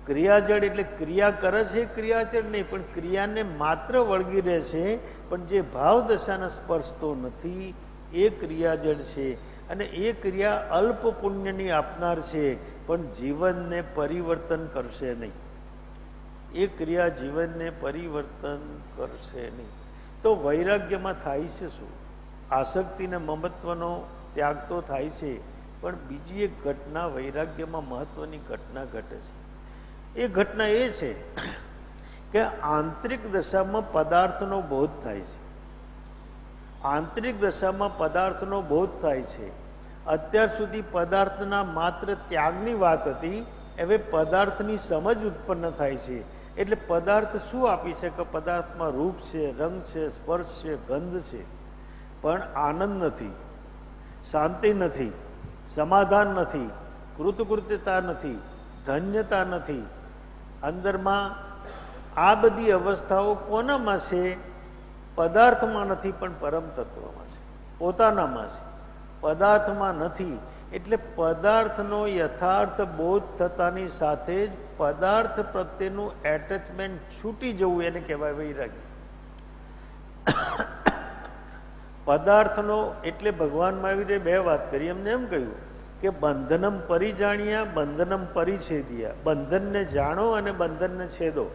ક્રિયાજળ એટલે ક્રિયા કરે છે, ક્રિયાજળ નહીં, પણ ક્રિયાને માત્ર વળગી રહે છે, પણ જે ભાવ દશાને સ્પર્શતો નથી એ ક્રિયાજળ છે. અને એ ક્રિયા અલ્પ પુણ્યની આપનાર છે, પણ જીવનને પરિવર્તન કરશે નહીં. એ ક્રિયા જીવનને પરિવર્તન કરશે નહીં. તો વૈરાગ્યમાં થાય છે શું? આસક્તિને મમત્વનો ત્યાગ તો થાય છે, પણ બીજી એક ઘટના વૈરાગ્યમાં મહત્વની ઘટના ઘટે છે. એ ઘટના એ છે કે આંતરિક દશામાં પદાર્થનો બોધ થાય છે. આંતરિક દશામાં પદાર્થનો બોધ થાય છે. અત્યાર સુધી પદાર્થના માત્ર ત્યાગની વાત હતી, હવે પદાર્થની સમજ ઉત્પન્ન થાય છે. એટલે પદાર્થ શું આપી છે કે પદાર્થમાં રૂપ છે, રંગ છે, સ્પર્શ છે, ગંધ છે, પણ આનંદ નથી, શાંતિ નથી, સમાધાન નથી, કૃતકૃત્યતા નથી, ધન્યતા નથી. અંદરમાં આ બધી અવસ્થાઓ કોનામાં છે? પદાર્થમાં નથી, પણ પરમ તત્વમાં છે, પોતાનામાં છે, પદાર્થમાં નથી. એટલે પદાર્થનો યથાર્થ બોધ થતાની સાથે જ પદાર્થ પ્રત્યેનું એટેચમેન્ટ છૂટી જવું, એને કહેવાય વૈરાગ્ય. પદાર્થનો એટલે ભગવાન મહાવીરે બે વાત કરી. એમને એમ કહ્યું કે બંધનમ પરિજાણ્યા, બંધનમ પરિછેદિયા. બંધનને જાણો અને બંધનને છેદો.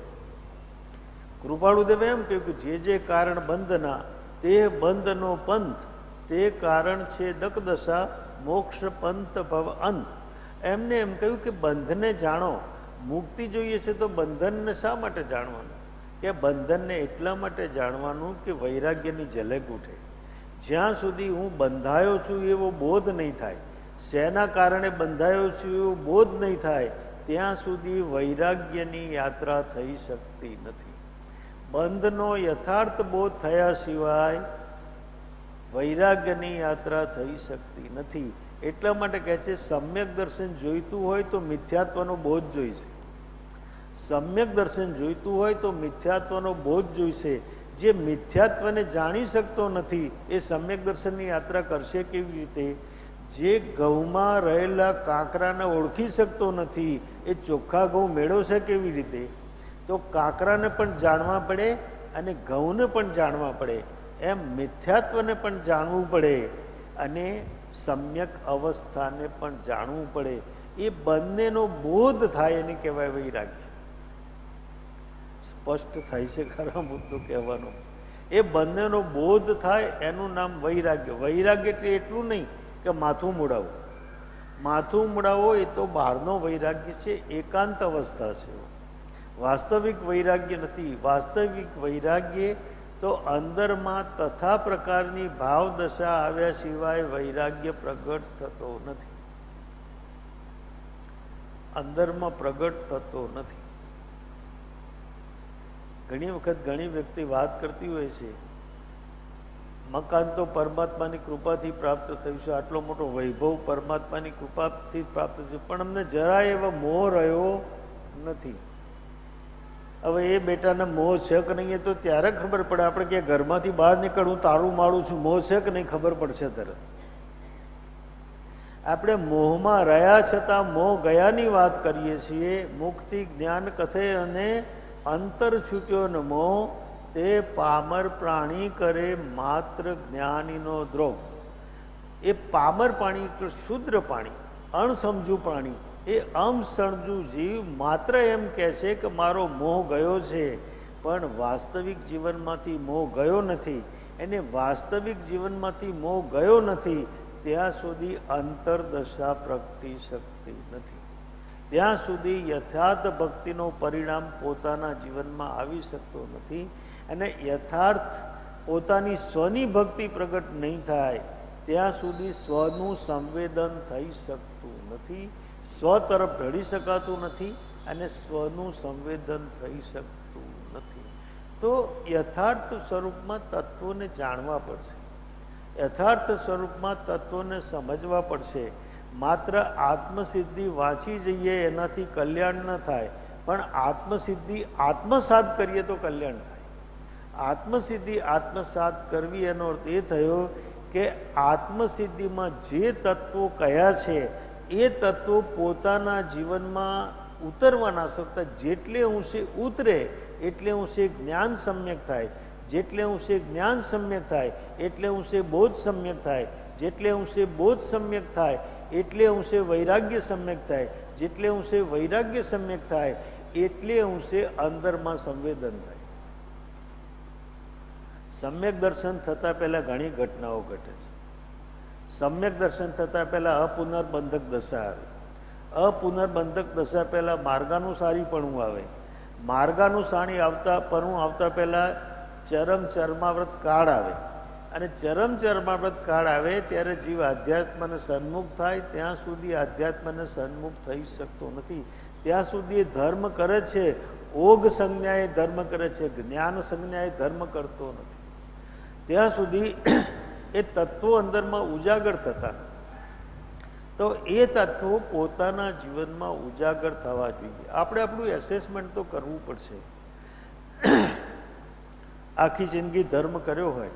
કૃપાળુદેવે એમ કહ્યું કે જે કારણ બંધના તે બંધનો પંથ, તે કારણ છે દકદશા, મોક્ષ પંથ ભવ અંત. એમને એમ કહ્યું કે બંધને જાણો. મુક્તિ જોઈએ છે તો બંધનને શા માટે જાણવાનું? કે બંધનને એટલા માટે જાણવાનું કે વૈરાગ્યની ઝલક ઉઠે. જ્યાં સુધી હું બંધાયો છું એવો બોધ નહીં થાય, શેના કારણે બંધાયો છું એવો બોધ નહીં થાય, ત્યાં સુધી વૈરાગ્યની યાત્રા થઈ શકતી નથી. બંધનો યથાર્થ બોધ થયા સિવાય વૈરાગ્યની યાત્રા થઈ શકતી નથી. એટલા માટે કહે છે સમ્યક દર્શન જોઈતું હોય તો મિથ્યાત્વનો બોધ જોઈશે. સમ્યક દર્શન જોઈતું હોય તો મિથ્યાત્વનો બોધ જોઈશે. જે મિથ્યાત્વને જાણી શકતો નથી એ સમ્યક દર્શનની યાત્રા કરશે કેવી રીતે? જે ઘઉંમાં રહેલા કાંકરાને ઓળખી શકતો નથી એ ચોખ્ખા ઘઉં મેળવશે કેવી રીતે? તો કાંકરાને પણ જાણવા પડે અને ઘઉંને પણ જાણવા પડે. એમ મિથ્યાત્વને પણ જાણવું પડે અને સમ્યક અવસ્થાને પણ જાણવું પડે. એ બંનેનો બોધ થાય એને કહેવાય વૈરાગ્ય. સ્પષ્ટ થાય છે ખરા મુદ્દો કહેવાનો? એ બંનેનો બોધ થાય એનું નામ વૈરાગ્ય. વૈરાગ્ય એટલે એટલું નહીં કે માથું મુડાવવું. માથું મુડાવો એ તો બહારનો વૈરાગ્ય છે, એકાંત અવસ્થા છે. વાસ્તવિક વૈરાગ્ય નથી. વાસ્તવિક વૈરાગ્ય તો અંદરમાં તથા પ્રકારની ભાવ દશા આવ્યા સિવાય વૈરાગ્ય પ્રગટ થતો નથી. અંદરમાં પ્રગટ થતો નથી. ઘણી વખત ઘણી વ્યક્તિ વાત કરતી હોય છે મકાન તો પરમાત્માની કૃપાથી પ્રાપ્ત થયું છે, આટલો મોટો વૈભવ પરમાત્માની કૃપાથી પ્રાપ્ત થયું, પણ અમને જરા એવો મોહ રહ્યો નથી. હવે એ બેટાને મોહ છે કે નહીં એ તો ત્યારે ખબર પડે. આપણે કે ઘરમાંથી બહાર નીકળું તારું મારું છું, મોહ છે કે નહીં ખબર પડશે તરત. આપણે મોહમાં રહ્યા છતાં મોહ ગયાની વાત કરીએ છીએ. મુક્તિ જ્ઞાન કથે અને અંતર છૂટ્યો ન મોહ, તે પામર પ્રાણી કરે માત્ર જ્ઞાનીનો દ્રોહ. એ પામર પાણી, શુદ્ર પાણી, અણસમજુ પ્રાણી, એ સમજુ જીવ માત્ર એમ કહે છે કે મારો મોહ ગયો છે, પણ વાસ્તવિક જીવનમાંથી મોહ ગયો નથી. એને વાસ્તવિક જીવનમાંથી મોહ ગયો નથી ત્યાં સુધી અંતરદશા પ્રગટી શકતી નથી. ત્યાં સુધી યથાર્થ ભક્તિનો પરિણામ પોતાના જીવનમાં આવી શકતો નથી. અને યથાર્થ પોતાની સ્વની ભક્તિ પ્રગટ નહીં થાય ત્યાં સુધી સ્વનું સંવેદન થઈ શકતું નથી, સ્વ તરફ ઢળી શકાતું નથી અને સ્વનું સંવેદન થઈ શકતું નથી. તો યથાર્થ સ્વરૂપમાં તત્વોને જાણવા પડશે, યથાર્થ સ્વરૂપમાં તત્વોને સમજવા પડશે. માત્ર આત્મસિદ્ધિ વાંચી જઈએ એનાથી કલ્યાણ ન થાય, પણ આત્મસિદ્ધિ આત્મસાત કરીએ તો કલ્યાણ થાય. આત્મસિદ્ધિ આત્મસાત કરવી એનો અર્થ એ થયો કે આત્મસિદ્ધિમાં જે તત્વો કયા છે એ તત્વો પોતાના જીવનમાં ઉતરવાના શકતા જેટલે અંશે ઉતરે એટલે અંશે જ્ઞાન સમ્યક થાય, જેટલે અંશે જ્ઞાન સમ્યક થાય એટલે અંશે બોધ સમ્યક થાય, જેટલે અંશે બોધ સમ્યક થાય એટલે અંશે વૈરાગ્ય સમ્યક થાય, જેટલે અંશે વૈરાગ્ય સમ્યક થાય એટલે અંશે અંદરમાં સંવેદન થાય. સમ્યક દર્શન થતાં પહેલાં ઘણી ઘટનાઓ ઘટે છે. સમ્યક દર્શન થતાં પહેલાં અપુનર્બંધક દશા આવે. અપુનર્બંધક દશા પહેલાં માર્ગાનુસારીપણું આવે. માર્ગાનુસારી પણ આવતા પહેલાં ચરમાવ્રત કાળ આવે. અને ચરમાવ્રત કાળ આવે ત્યારે જીવ આધ્યાત્મને સન્મુખ થાય ત્યાં સુધી આધ્યાત્મને સન્મુખ થઈ શકતો નથી. ત્યાં સુધી એ ધર્મ કરે છે, ઓગ સંજ્ઞાએ ધર્મ કરે છે, જ્ઞાન સંજ્ઞાએ ધર્મ કરતો નથી. ત્યાં સુધી એ તત્વો અંદરમાં ઉજાગર થતા નથી. તો એ તત્વો પોતાના જીવનમાં ઉજાગર થવા જોઈએ. આપણે આપણું એસેસમેન્ટ તો કરવું પડશે. આખી જિંદગી ધર્મ કર્યો હોય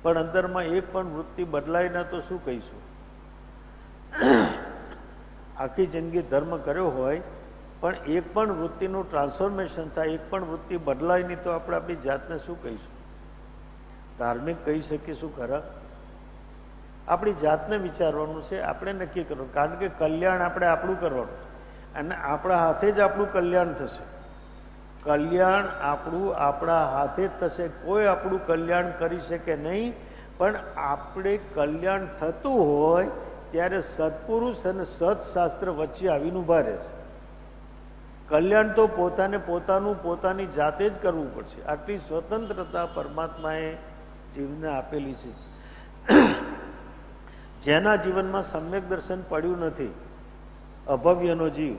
પણ અંદરમાં એક પણ વૃત્તિ બદલાય ના તો શું કહીશું? આખી જિંદગી ધર્મ કર્યો હોય પણ એક પણ વૃત્તિનું ટ્રાન્સફોર્મેશન થાય, એક પણ વૃત્તિ બદલાય નહીં તો આપણે આપણી જાતને શું કહીશું? ધાર્મિક કહી શકીશું ખરા? આપણી જાતને વિચારવાનું છે, આપણે નક્કી કરવાનું. કારણ કે કલ્યાણ આપણે આપણું કરવાનું અને આપણા હાથે જ આપણું કલ્યાણ થશે. કલ્યાણ આપણું આપણા હાથે જ થશે. કોઈ આપણું કલ્યાણ કરી શકે નહીં. પણ આપણે કલ્યાણ થતું હોય ત્યારે સત્પુરુષ અને સત્શાસ્ત્ર વચ્ચે આવીને ઊભા રહેશે. કલ્યાણ તો પોતાનું પોતાની જાતે જ કરવું પડશે. આટલી સ્વતંત્રતા પરમાત્માએ જીવને આપેલી છે. જેના જીવનમાં સમ્યક દર્શન પડ્યું નથી, અભવ્યનો જીવ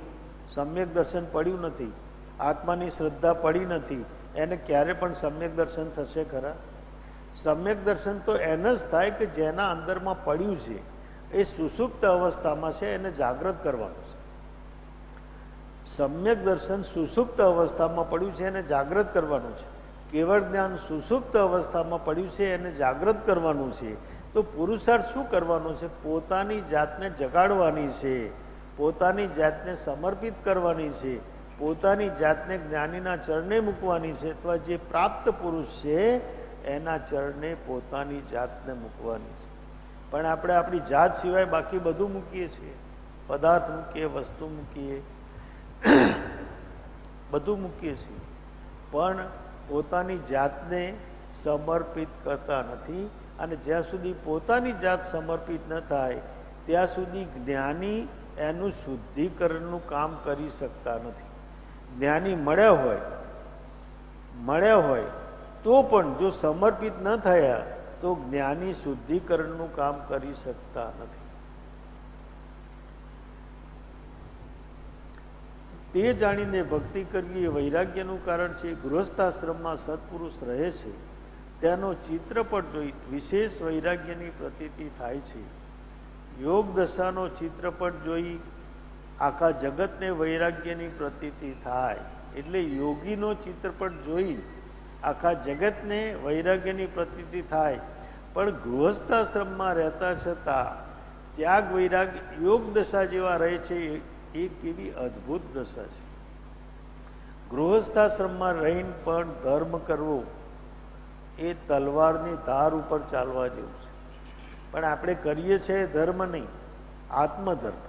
સમ્યક દર્શન પડ્યું નથી, આત્માની શ્રદ્ધા પડી નથી, એને ક્યારે પણ સમ્યક દર્શન થશે ખરા? સમ્યક દર્શન તો એને જ થાય કે જેના અંદરમાં પડ્યું છે, એ સુષુપ્ત અવસ્થામાં છે, એને જાગૃત કરવાનું છે. સમ્યક દર્શન સુષુપ્ત અવસ્થામાં પડ્યું છે, એને જાગૃત કરવાનું છે. કેવળ જ્ઞાન સુષુપ્ત અવસ્થામાં પડ્યું છે, એને જાગૃત કરવાનું છે. તો પુરુષાર્થ શું કરવાનો છે? પોતાની જાતને જગાડવાની છે, પોતાની જાતને સમર્પિત કરવાની છે, પોતાની જાતને જ્ઞાનીના ચરણે મૂકવાની છે, અથવા જે પ્રાપ્ત પુરુષ છે એના ચરણે પોતાની જાતને મૂકવાની છે. પણ આપણે આપણી જાત સિવાય બાકી બધું મૂકીએ છીએ. પદાર્થ મૂકીએ, વસ્તુ મૂકીએ, બધું મૂકીએ છીએ, પણ પોતાની જાતને સમર્પિત કરતા નથી. અને જ્યાં સુધી પોતાની જાત સમર્પિત ન થાય ત્યાં સુધી જ્ઞાની એનું શુદ્ધિકરણનું કામ કરી શકતા નથી. જ્ઞાની મળ્યા હોય તો પણ જો સમર્પિત ન થયા તો જ્ઞાની શુદ્ધિકરણનું કામ કરી શકતા નથી. તે જાણીને ભક્તિ કરવી એ વૈરાગ્યનું કારણ છે. ગૃહસ્થાશ્રમમાં સત્પુરુષ રહે છે તેનો ચિત્રપટ જોઈ વિશેષ વૈરાગ્યની પ્રતીતિ થાય છે. યોગ દશાનો ચિત્રપટ જોઈ આખા જગતને વૈરાગ્યની પ્રતીતિ થાય. એટલે યોગીનો ચિત્રપટ જોઈ આખા જગતને વૈરાગ્યની પ્રતીતિ થાય. પણ ગૃહસ્થાશ્રમમાં રહેતા છતાં ત્યાગ વૈરાગ્ય યોગ દશા જેવા રહે છે એ કેવી અદ્ભુત દશા છે. ગૃહસ્થાશ્રમમાં રહીને પણ ધર્મ કરવો એ તલવારની ધાર ઉપર ચાલવા જેવું છે. પણ આપણે કરીએ છીએ ધર્મ નહીં, આત્મધર્મ.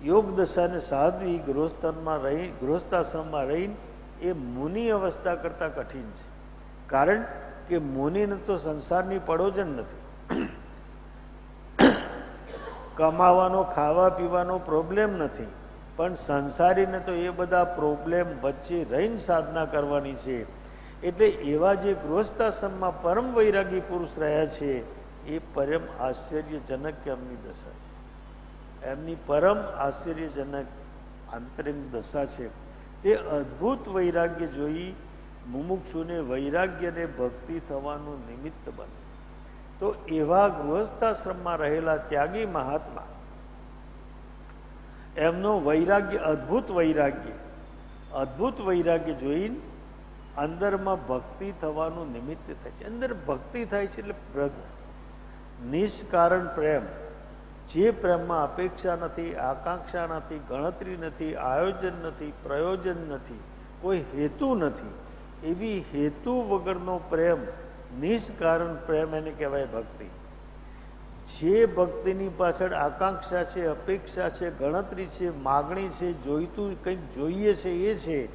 યોગ દશાને સાધવી ગૃહસ્થાશ્રમમાં રહીને એ મુનિ અવસ્થા કરતાં કઠિન છે. કારણ કે મુનિને તો સંસારની પડોજન નથી. કમાવાનો ખાવા પીવાનો પ્રોબ્લેમ નથી, પણ સંસારીને તો એ બધા પ્રોબ્લેમ વચ્ચે રહીને સાધના કરવાની છે. એટલે એવા જે ગૃહસ્થાશ્રમમાં પરમ વૈરાગી પુરુષ રહ્યા છે એ પરમ આશ્ચર્યજનક એમની દશા છે. એમની પરમ આશ્ચર્યજનક આંતરિક દશા છે. તે અદ્ભુત વૈરાગ્ય જોઈ મુમુક્ષુને વૈરાગ્યને ભક્તિ થવાનું નિમિત્ત બને. તો એવા ગૃહસ્થાશ્રમમાં રહેલા ત્યાગી મહાત્મા એમનો વૈરાગ્ય અદ્ભુત વૈરાગ્ય જોઈને અંદરમાં ભક્તિ થવાનું નિમિત્ત થાય છે. અંદર ભક્તિ થાય છે એટલે નિષ્કારણ પ્રેમ, જે પ્રેમમાં અપેક્ષા નથી, આકાંક્ષા નથી, ગણતરી નથી, આયોજન નથી, પ્રયોજન નથી, કોઈ હેતુ નથી, એવી હેતુ વગરનો પ્રેમ, નિષ્કારણ પ્રેમ એને કહેવાય ભક્તિ. જે ભક્તિની પાછળ આકાંક્ષા છે, અપેક્ષા છે, ગણતરી છે, માગણી છે, જોઈતું કંઈક જોઈએ છે,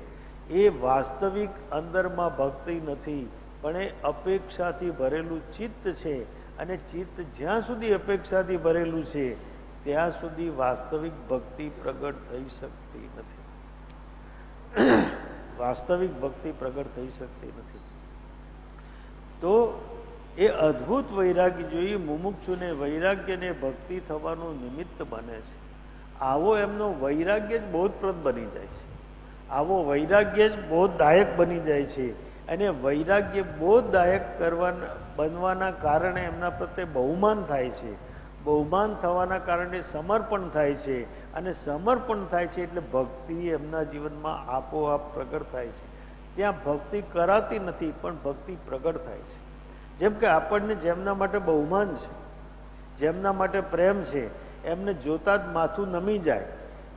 એ વાસ્તવિક અંદરમાં ભક્તિ નથી, પણ એ અપેક્ષાથી ભરેલું ચિત્ત છે. અને ચિત્ત જ્યાં સુધી અપેક્ષાથી ભરેલું છે ત્યાં સુધી વાસ્તવિક ભક્તિ પ્રગટ થઈ શકતી નથી. વાસ્તવિક ભક્તિ પ્રગટ થઈ શકતી નથી. તો એ અદ્ભુત વૈરાગ્ય જોઈએ, મુમુક્ષુને વૈરાગ્યને ભક્તિ થવાનું નિમિત્ત બને છે. આવો એમનો વૈરાગ્ય જ બોધપ્રદ બની જાય છે. આવો વૈરાગ્ય જ બોધદાયક બની જાય છે. અને વૈરાગ્ય બોધદાયક બનવાના કારણે એમના પ્રત્યે બહુમાન થાય છે. બહુમાન થવાના કારણે સમર્પણ થાય છે. અને સમર્પણ થાય છે એટલે ભક્તિ એમના જીવનમાં આપોઆપ પ્રગટ થાય છે. ત્યાં ભક્તિ કરાતી નથી, પણ ભક્તિ પ્રગટ થાય છે. જેમ કે આપણને જેમના માટે બહુમાન છે, જેમના માટે પ્રેમ છે, એમને જોતા જ માથું નમી જાય.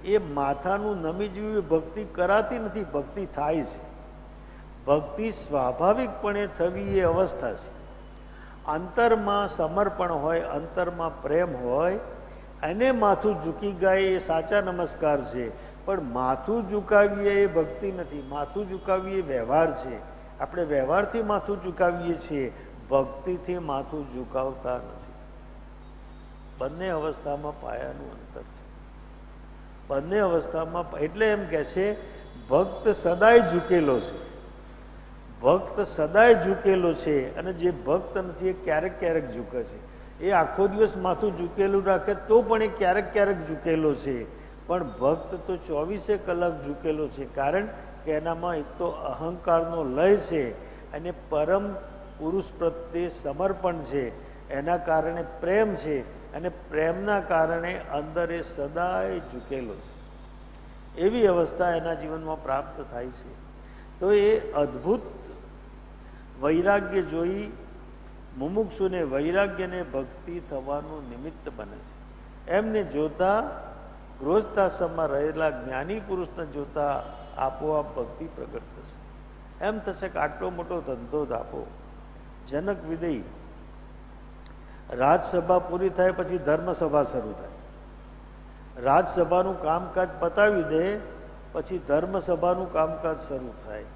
એ માથાનું નમી જવું એ ભક્તિ કરાતી નથી, ભક્તિ થાય છે. ભક્તિ સ્વાભાવિકપણે થવી એ અવસ્થા છે. અંતરમાં સમર્પણ હોય, અંતરમાં પ્રેમ હોય, અને માથું ઝૂકી ગાય એ સાચા નમસ્કાર છે. પણ માથું ઝુકાવીએ એ ભક્તિ નથી. માથું ઝુકાવીએ વ્યવહાર છે. આપણે વ્યવહારથી માથું ઝુકાવીએ છીએ, ભક્તિથી માથું ઝુકાવતા નથી. બંને અવસ્થામાં પાયાનું અંતર છે. બંને અવસ્થામાં એટલે એમ કહે છે ભક્ત સદાય ઝૂકેલો છે. ભક્ત સદાય ઝૂકેલો છે. અને જે ભક્ત નથી એ ક્યારેક ક્યારેક ઝૂકે છે. એ આખો દિવસ માથું ઝૂકેલું રાખે તો પણ એ ક્યારેક ક્યારેક ઝૂકેલો છે. પણ ભક્ત તો 24 કલાક ઝૂકેલો છે. કારણ કે એનામાં એક તો અહંકારનો લય છે, અને પરમ પુરુષ પ્રત્યે સમર્પણ છે. એના કારણે પ્રેમ છે, અને પ્રેમના કારણે અંદર એ સદાય ઝૂકેલો છે. એવી અવસ્થા એના જીવનમાં પ્રાપ્ત થાય છે. તો એ અદ્ભુત વૈરાગ્ય જોઈ મુમુક્ષુને વૈરાગ્યને ભક્તિ થવાનું નિમિત્ત બને છે. એમને જોતા ગૃહસ્થાશ્રમમાં રહેલા જ્ઞાની પુરુષને જોતા આપોઆપ ભક્તિ પ્રગટ થશે. એમ થશે કે આટલો મોટો ધંધો ધાપો. જનક વિદય રાજસભા પૂરી થાય પછી ધર્મસભા શરૂ થાય. રાજસભાનું કામકાજ પતાવી દે પછી ધર્મસભાનું કામકાજ શરૂ થાય.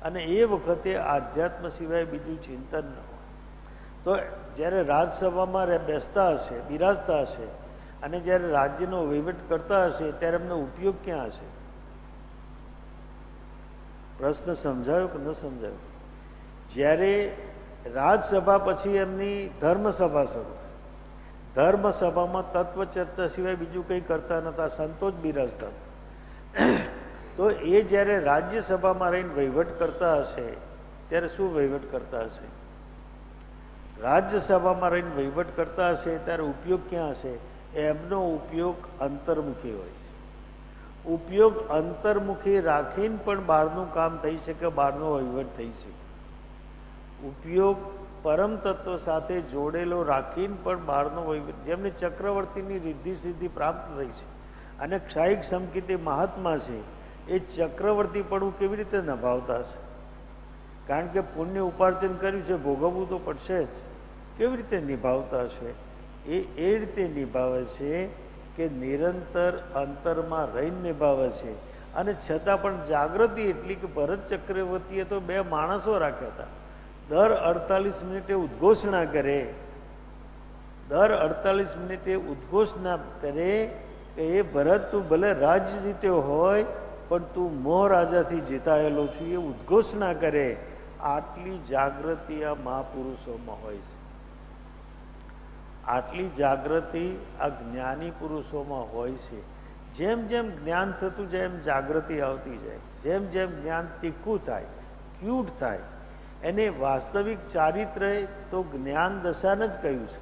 અને એ વખતે આધ્યાત્મ સિવાય બીજું ચિંતન ન હોય. તો જ્યારે રાજસભામાં બેસતા હશે, બિરાજતા હશે, અને જ્યારે રાજ્યનો વહીવટ કરતા હશે ત્યારે એમનો ઉપયોગ ક્યાં હશે? પ્રશ્ન સમજાયો કે ન સમજાયો? જ્યારે રાજસભા પછી એમની ધર્મસભા શરૂ થાય. ધર્મસભામાં તત્વ ચર્ચા સિવાય બીજું કંઈ કરતા નહોતા, સંતો જ બિરાજતા. તો એ જ્યારે રાજ્યસભામાં રહીને વહીવટ કરતા હશે ત્યારે શું વહીવટ કરતા હશે? રાજ્યસભામાં રહીને વહીવટ કરતા હશે ત્યારે ઉપયોગ ક્યાં હશે? એમનો ઉપયોગ અંતર્મુખી હોય છે. ઉપયોગ અંતર્મુખી રાખીને પણ બહારનું કામ થઈ શકે, બહારનો વહીવટ થઈ શકે. ઉપયોગ પરમ તત્વ સાથે જોડેલો રાખીને પણ બહારનો વહીવટ, જેમને ચક્રવર્તીની રિદ્ધિ સિદ્ધિ પ્રાપ્ત થઈ છે અને ક્ષાયિક સંકેતે મહાત્મા છે, એ ચક્રવર્તીપણું કેવી રીતે નિભાવતા હશે? કારણ કે પુણ્ય ઉપાર્જન કર્યું છે, ભોગવવું તો પડશે જ. કેવી રીતે નિભાવતા હશે? એ રીતે નિભાવે છે કે નિરંતર અંતરમાં રહીને નિભાવે છે. અને છતાં પણ જાગૃતિ એટલી કે ભરત ચક્રવર્તીએ તો 2 માણસો રાખ્યા હતા. દર 48 મિનિટે ઉદ્ઘોષણા કરે, દર 48 મિનિટે ઉદ્ઘોષણા કરે કે એ ભરત, તું ભલે રાજ્ય જીત્યો હોય પણ તું મોહ રાજાથી જીતાયેલો છું, એ ઉદ્ઘોષણા કરે. આટલી જાગૃતિ આ મહાપુરુષોમાં હોય છે. આટલી જાગૃતિ આ જ્ઞાની પુરુષોમાં હોય છે. જેમ જેમ જ્ઞાન થતું જાય એમ જાગૃતિ આવતી જાય. જેમ જેમ જ્ઞાન તીખું થાય, ક્યુટ થાય, એને વાસ્તવિક ચારિત્ર તો જ્ઞાન દશાને જ કહ્યું છે.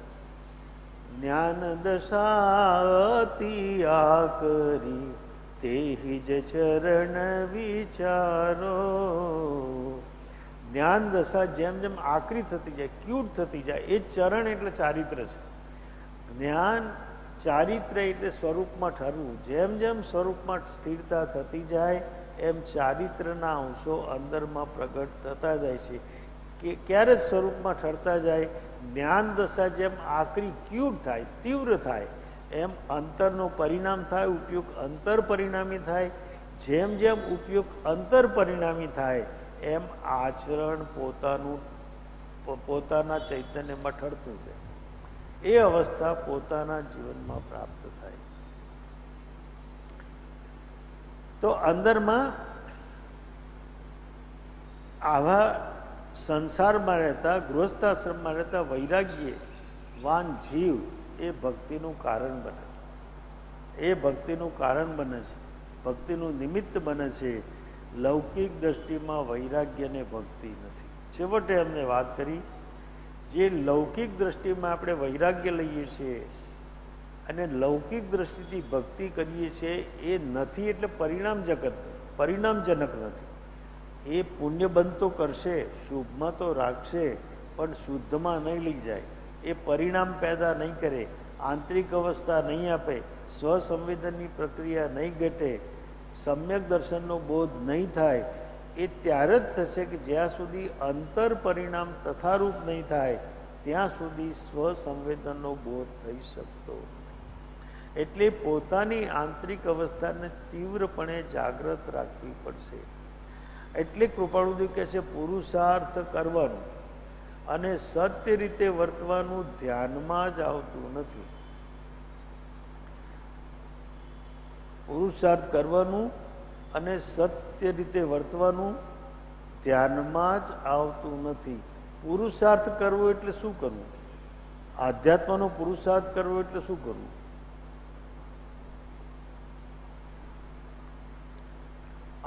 જ્ઞાન દશાતી આ કરી તેહિ જ ચરણ વિચારો. જ્ઞાન દશા જેમ જેમ આકરી થતી જાય, ક્યુટ થતી જાય, એ ચરણ એટલે ચારિત્ર છે. જ્ઞાન ચારિત્ર એટલે સ્વરૂપમાં ઠરવું. જેમ જેમ સ્વરૂપમાં સ્થિરતા થતી જાય એમ ચારિત્રના અંશો અંદરમાં પ્રગટ થતા જાય છે. કે ક્યારે સ્વરૂપમાં ઠરતા જાય? જ્ઞાન દશા જેમ આકરી ક્યુટ થાય, તીવ્ર થાય, એમ અંતરનું પરિણામ થાય, ઉપયોગ અંતર પરિણામી થાય. જેમ જેમ ઉપયોગ અંતર પરિણામી થાય એમ આચરણ પોતાના ચૈતન્યમાં ઠરતું જાય. એ અવસ્થા પોતાના જીવનમાં પ્રાપ્ત થાય. તો અંદરમાં આવા સંસારમાં રહેતા, ગૃહસ્થાશ્રમમાં રહેતા વૈરાગ્યવાન જીવ એ ભક્તિનું કારણ બને છે. એ ભક્તિનું કારણ બને છે, ભક્તિનું નિમિત્ત બને છે. લૌકિક દ્રષ્ટિમાં વૈરાગ્યને ભક્તિ નથી. છેવટે અમને વાત કરી, જે લૌકિક દ્રષ્ટિમાં આપણે વૈરાગ્ય લઈએ છીએ અને લૌકિક દ્રષ્ટિથી ભક્તિ કરીએ છીએ એ નથી, એટલે પરિણામજનક નથી. એ પુણ્ય બનતો કરશે, શુભમાં તો રાખશે, પણ શુદ્ધમાં નહીં લઈ જાય. એ પરિણામ પેદા નહીં કરે, આંતરિક અવસ્થા નહીં આપે, સ્વસંવેદનની પ્રક્રિયા નહીં ઘટે, સમ્યક દર્શનનો બોધ નહીં થાય. એ ત્યારે જ થશે કે જ્યાં સુધી અંતર પરિણામ તથારૂપ નહીં થાય ત્યાં સુધી સ્વસંવેદનનો બોધ થઈ શકતો નથી. એટલે પોતાની આંતરિક અવસ્થાને તીવ્રપણે જાગૃત રાખવી પડશે. એટલે કૃપાળુદેવ કહે છે પુરુષાર્થ કરવાનું અને સત્ય રીતે વર્તવાનું ધ્યાનમાં જ આવતું નથી. પુરુષાર્થ કરવાનું અને સત્ય રીતે વર્તવાનું ધ્યાનમાં જ આવતું નથી. પુરુષાર્થ કરવો એટલે શું કરવું? આધ્યાત્મનો પુરુષાર્થ કરવો એટલે શું કરવું?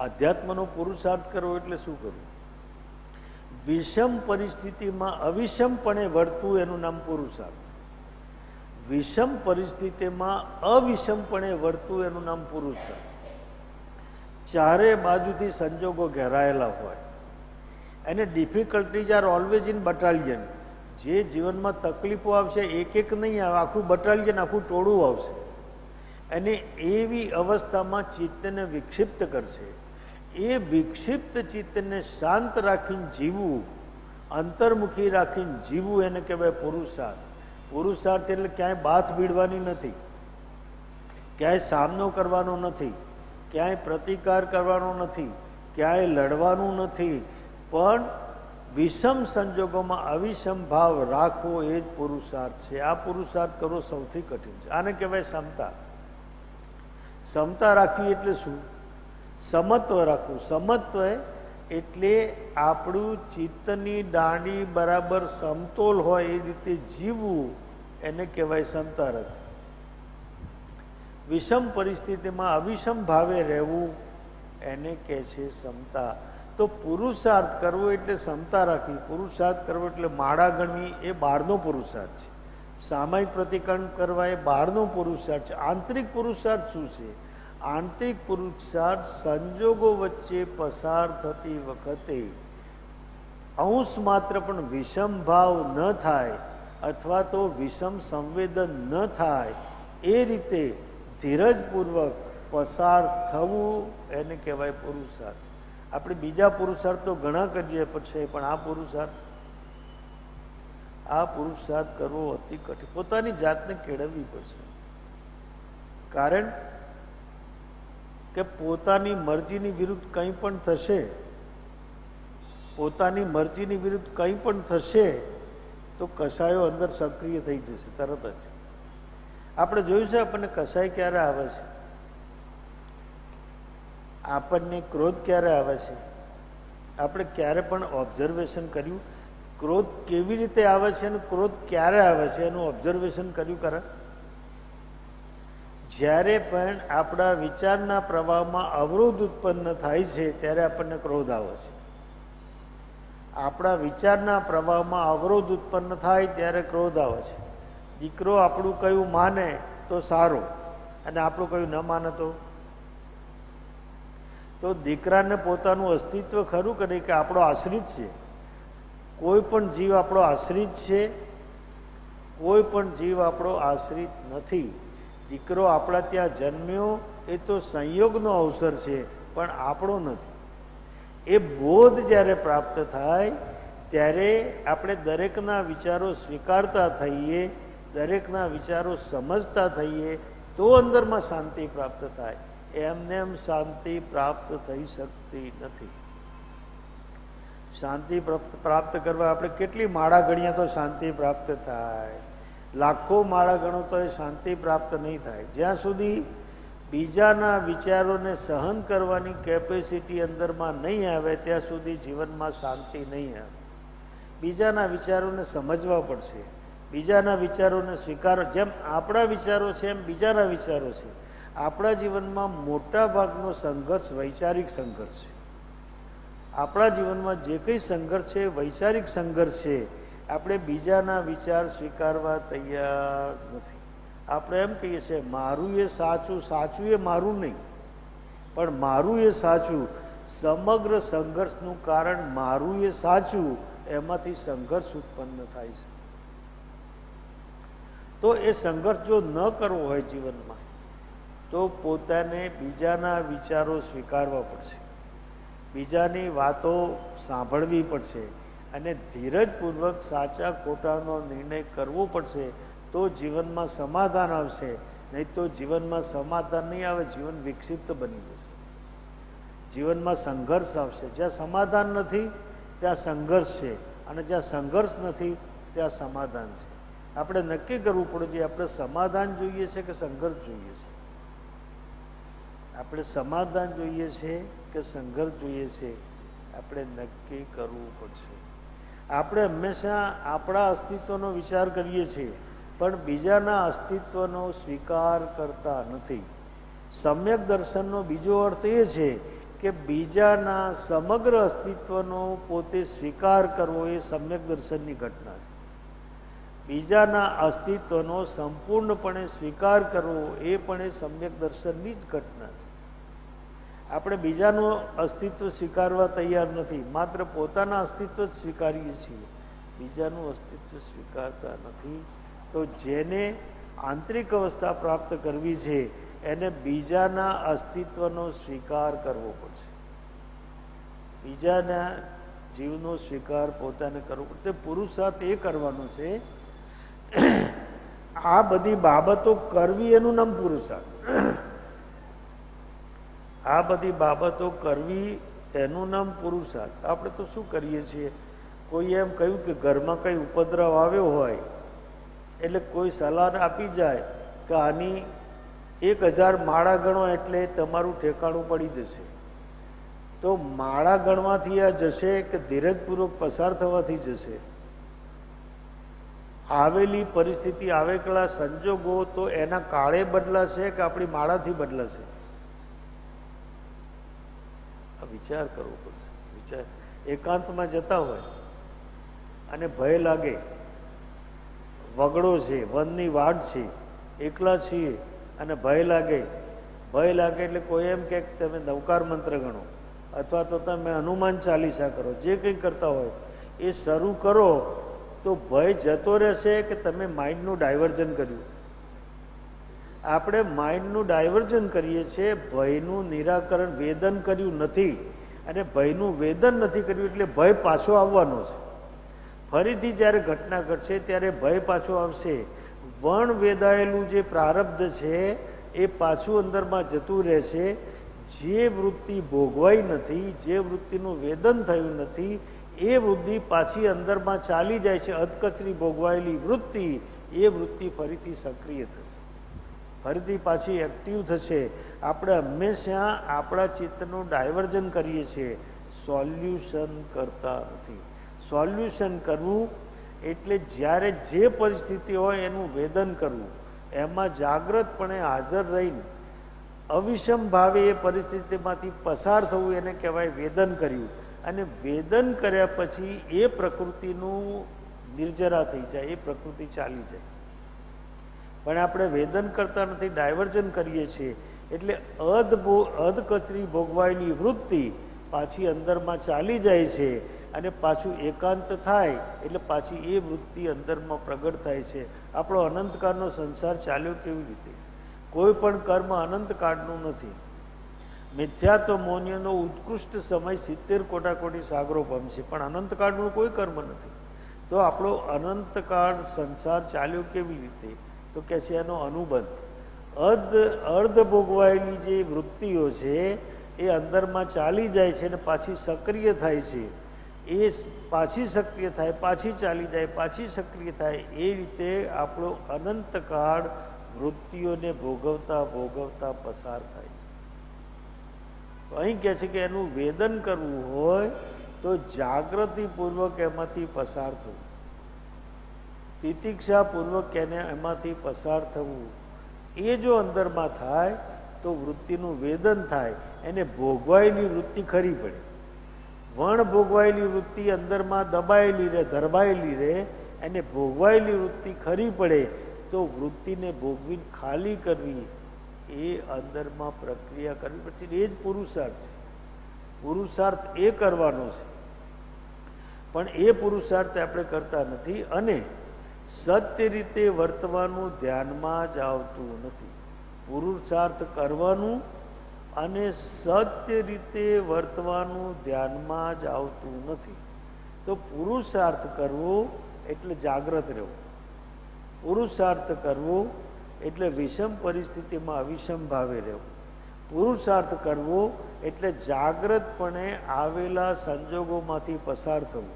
આધ્યાત્મનો પુરુષાર્થ કરવો એટલે શું કરવું? વિષમ પરિસ્થિતિમાં અવિષમપણે વર્તવું એનું નામ પુરુષાર્થ. વિષમ પરિસ્થિતિમાં અવિષમપણે વર્તવું એનું નામ પુરુષાર્થ. ચારે બાજુથી સંજોગો ઘેરાયેલા હોય અને difficulties are always in battalion. જે જીવનમાં તકલીફો આવશે એક એક નહીં આવે, આખું બટાલિયન, આખું ટોળું આવશે. અને એવી અવસ્થામાં ચિત્તને વિક્ષિપ્ત કરશે. એ વિક્ષિપ્ત ચિત્તને શાંત રાખીને જીવવું, અંતર્મુખી રાખીને જીવવું, એને કહેવાય પુરુષાર્થ. પુરુષાર્થ એટલે ક્યાંય બાથ ભીડવાની નથી, ક્યાંય સામનો કરવાનો નથી, ક્યાંય પ્રતિકાર કરવાનો નથી, ક્યાંય લડવાનું નથી, પણ વિષમ સંજોગોમાં અવિષમ ભાવ રાખવો એ જ પુરુષાર્થ છે. આ પુરુષાર્થ કરવો સૌથી કઠિન છે. આને કહેવાય સમતા. સમતા રાખવી એટલે શું? સમત્વ રાખવું. સમત્વ એટલે આપણું ચિત્તની દાંડી બરાબર સમતોલ હોય એ રીતે જીવવું, એને કહેવાય સમતા રાખવું. વિષમ પરિસ્થિતિમાં અવિષમ ભાવે રહેવું એને કહે છે સમતા. તો પુરુષાર્થ કરવો એટલે સમતા રાખવી, પુરુષાર્થ કરવો એટલે માળા ગણવી એ બહારનો પુરુષાર્થ છે. સામાયિક પ્રતિક્રમણ કરવા એ બહારનો પુરુષાર્થ છે. આંતરિક પુરુષાર્થ શું છે? આંતરિક પુરુષાર્થ સંજોગો વચ્ચે પસાર થતી વખતે અંશ માત્ર પણ વિષમ ભાવ ન થાય અથવા તો વિષમ સંવેદન ન થાય એ રીતે ધીરજપૂર્વક પસાર થવું એને કહેવાય પુરુષાર્થ. આપણે બીજા પુરુષાર્થ તો ઘણા કરીએ પછી, પણ આ પુરુષાર્થ કરવો અતિ કઠિન. પોતાની જાતને કેળવવી પડશે. કારણ કે પોતાની મરજીની વિરુદ્ધ કંઈ પણ થશે, પોતાની મરજીની વિરુદ્ધ કંઈ પણ થશે તો કસાયો અંદર સક્રિય થઈ જશે તરત જ. આપણે જોયું છે આપણને કસાય ક્યારે આવે છે, આપણને ક્રોધ ક્યારે આવે છે. આપણે ક્યારે પણ ઓબ્ઝર્વેશન કર્યું ક્રોધ કેવી રીતે આવે છે અને ક્રોધ ક્યારે આવે છે એનું ઓબ્ઝર્વેશન કર્યું ખરા? જ્યારે પણ આપણા વિચારના પ્રવાહમાં અવરોધ ઉત્પન્ન થાય છે ત્યારે આપણને ક્રોધ આવે છે. આપણા વિચારના પ્રવાહમાં અવરોધ ઉત્પન્ન થાય ત્યારે ક્રોધ આવે છે. દીકરો આપણું કયું માને તો સારું અને આપણું કયું ન માને તો દીકરાને પોતાનું અસ્તિત્વ ખરું કરે કે આપણો આશ્રિત છે. કોઈ પણ જીવ આપણો આશ્રિત છે કોઈ પણ જીવ આપણો આશ્રિત નથી. દીકરો આપણા ત્યાં જન્મ્યો એ તો સંયોગનો અવસર છે, પણ આપણો નથી. એ બોધ જ્યારે પ્રાપ્ત થાય ત્યારે આપણે દરેકના વિચારો સ્વીકારતા થઈએ, દરેકના વિચારો સમજતા થઈએ, તો અંદરમાં શાંતિ પ્રાપ્ત થાય. એમને એમ શાંતિ પ્રાપ્ત થઈ શકતી નથી. શાંતિ પ્રાપ્ત કરવા આપણે કેટલી માળા ગણીએ તો શાંતિ પ્રાપ્ત થાય, લાખો માળા ગણો તો એ શાંતિ પ્રાપ્ત નહીં થાય. જ્યાં સુધી બીજાના વિચારોને સહન કરવાની કેપેસિટી અંદરમાં નહીં આવે ત્યાં સુધી જીવનમાં શાંતિ નહીં આવે. બીજાના વિચારોને સમજવા પડશે, બીજાના વિચારોને સ્વીકાર. જેમ આપણા વિચારો છે એમ બીજાના વિચારો છે. આપણા જીવનમાં મોટા ભાગનો સંઘર્ષ વૈચારિક સંઘર્ષ છે. આપણા જીવનમાં જે કંઈ સંઘર્ષ છે વૈચારિક સંઘર્ષ છે. આપણે બીજાના વિચાર સ્વીકારવા તૈયાર નથી. આપણે એમ કહીએ છીએ મારું એ સાચું, સાચું એ મારું નહીં, પણ મારું એ સાચું. સમગ્ર સંઘર્ષનું કારણ મારું એ સાચું, એમાંથી સંઘર્ષ ઉત્પન્ન થાય છે. તો એ સંઘર્ષ જો ન કરવો હોય જીવનમાં તો પોતાને બીજાના વિચારો સ્વીકારવા પડશે, બીજાની વાતો સાંભળવી પડશે અને ધીરજપૂર્વક સાચા ખોટાનો નિર્ણય કરવો પડશે. તો જીવનમાં સમાધાન આવશે. નહીં તો જીવનમાં સમાધાન નહીં આવે, જીવન વિક્ષિપ્ત બની જશે. જીવનમાં સંઘર્ષ આવશે. જ્યાં સમાધાન નથી ત્યાં સંઘર્ષ છે, અને જ્યાં સંઘર્ષ નથી ત્યાં સમાધાન છે. આપણે નક્કી કરવું પડે છે આપણે સમાધાન જોઈએ છે કે સંઘર્ષ જોઈએ છે. આપણે સમાધાન જોઈએ છે કે સંઘર્ષ જોઈએ છે, આપણે નક્કી કરવું પડશે. આપણે હંમેશા આપણા અસ્તિત્વનો વિચાર કરીએ છીએ, પણ બીજાના અસ્તિત્વનો સ્વીકાર કરતા નથી. સમ્યક દર્શનનો બીજો અર્થ એ છે કે બીજાના સમગ્ર અસ્તિત્વનો પોતે સ્વીકાર કરવો એ સમ્યક દર્શનની ઘટના છે. બીજાના અસ્તિત્વનો સંપૂર્ણપણે સ્વીકાર કરવો એ પણ એ સમ્યક દર્શનની જ ઘટના છે. આપણે બીજાનું અસ્તિત્વ સ્વીકારવા તૈયાર નથી, માત્ર પોતાના અસ્તિત્વ જ સ્વીકારીએ છીએ, બીજાનું અસ્તિત્વ સ્વીકારતા નથી. તો જેને આંતરિક અવસ્થા પ્રાપ્ત કરવી છે એને બીજાના અસ્તિત્વનો સ્વીકાર કરવો પડશે. બીજાના જીવનો સ્વીકાર પોતાને કરવો પડશે. પુરુષાર્થ એ કરવાનો છે. આ બધી બાબતો કરવી એનું નામ પુરુષાર્થ. આ બધી બાબતો કરવી એનું નામ પુરુષાર્થ. આપણે તો શું કરીએ છીએ, કોઈ એમ કહ્યું કે ઘરમાં કંઈ ઉપદ્રવ આવ્યો હોય એટલે કોઈ સલાહ આપી જાય કે આની 1000 માળા ગણો એટલે તમારું ઠેકાણું પડી જશે. તો માળા ગણવાથી આ જશે કે ધીરજપૂર્વક પસાર થવાથી જશે? આવેલી પરિસ્થિતિ, આવેલા સંજોગો તો એના કાળે બદલાશે કે આપણી માળાથી બદલાશે? વિચાર કરવો પડશે. વિચાર. એકાંતમાં જતા હોય અને ભય લાગે, વગડો છે, વનની વાડ છે, એકલા છીએ અને ભય લાગે. ભય લાગે એટલે કોઈ એમ કે તમે નવકાર મંત્ર ગણો અથવા તો તમે હનુમાન ચાલીસા કરો, જે કંઈ કરતા હોય એ શરૂ કરો તો ભય જતો રહેશે કે તમે માઇન્ડનું ડાયવર્ઝન કર્યું? આપણે માઇન્ડનું ડાયવર્ઝન કરીએ છીએ, ભયનું નિરાકરણ વેદન કર્યું નથી. અને ભયનું વેદન નથી કર્યું એટલે ભય પાછો આવવાનો છે. ફરીથી જ્યારે ઘટના ઘટશે ત્યારે ભય પાછો આવશે. વણ વેદાયેલું જે પ્રારબ્ધ છે એ પાછું અંદરમાં જતું રહેશે. જે વૃત્તિ ભોગવાઈ નથી, જે વૃત્તિનું વેદન થયું નથી, એ વૃત્તિ પાછી અંદરમાં ચાલી જાય છે. અધકચરી ભોગવાયેલી વૃત્તિ, એ વૃત્તિ ફરીથી સક્રિય થશે, ફરીથી પાછી એક્ટિવ થશે. આપણે હંમેશા આપણા ચિત્તનું ડાયવર્ઝન કરીએ છીએ, સોલ્યુશન કરતા નથી. સોલ્યુશન કરવું એટલે જ્યારે જે પરિસ્થિતિ હોય એનું વેદન કરવું, એમાં જાગ્રતપણે હાજર રહીને અવિષમ ભાવે એ પરિસ્થિતિમાંથી પસાર થવું, એને કહેવાય વેદન કર્યું. અને વેદન કર્યા પછી એ પ્રકૃતિનું નિર્જરા થઈ જાય, એ પ્રકૃતિ ચાલી જાય. પણ આપણે વેદન કરતા નથી, ડાયવર્ઝન કરીએ છીએ. એટલે અધકચરી ભોગવાયેલી વૃત્તિ પાછી અંદરમાં ચાલી જાય છે અને પાછું એકાંત થાય એટલે પાછી એ વૃત્તિ અંદરમાં પ્રગટ થાય છે. આપણો અનંતકાળનો સંસાર ચાલ્યો કેવી રીતે? કોઈ પણ કર્મ અનંતકાળનું નથી. મિથ્યાત્વ મૌન્યનો ઉત્કૃષ્ટ સમય 70 કોટાકોટી સાગરો પામશે, પણ અનંતકાળનું કોઈ કર્મ નથી. તો આપણો અનંતકાળ સંસાર ચાલ્યો કેવી રીતે? તો કે છે એનો અનુબંધ. અર્ધ ભોગવાયેલી જે વૃત્તિઓ છે એ અંદરમાં ચાલી જાય છે અને પાછી સક્રિય થાય છે. એ પાછી સક્રિય થાય, પાછી ચાલી જાય, પાછી સક્રિય થાય. એ રીતે આપણો અનંતકાળ વૃત્તિઓને ભોગવતા ભોગવતા પસાર થાય છે. તો અહીં કહે છે કે એનું વેદન કરવું હોય તો જાગૃતિપૂર્વક એમાંથી પસાર થવું, તિતિક્ષાપૂર્વક એને એમાંથી પસાર થવું. એ જો અંદરમાં થાય તો વૃત્તિનું વેદન થાય. એને ભોગવાયેલી વૃત્તિ ખરી પડે. વણ ભોગવાયેલી વૃત્તિ અંદરમાં દબાયેલી રહે, ધરબાયેલી રહે. એને ભોગવાયેલી વૃત્તિ ખરી પડે તો વૃત્તિને ભોગવી ખાલી કરવી, એ અંદરમાં પ્રક્રિયા કરવી. પછી એ જ પુરુષાર્થ છે. પુરુષાર્થ એ કરવાનો છે, પણ એ પુરુષાર્થ આપણે કરતા નથી અને સત્ય રીતે વર્તવાનું ધ્યાનમાં જ આવતું નથી. પુરુષાર્થ કરવાનું અને સત્ય રીતે વર્તવાનું ધ્યાનમાં જ આવતું નથી. તો પુરુષાર્થ કરવો એટલે જાગ્રત રહેવું. પુરુષાર્થ કરવો એટલે વિષમ પરિસ્થિતિમાં અવિષમ ભાવે રહેવું. પુરુષાર્થ કરવો એટલે જાગ્રતપણે આવેલા સંજોગોમાંથી પસાર થવું.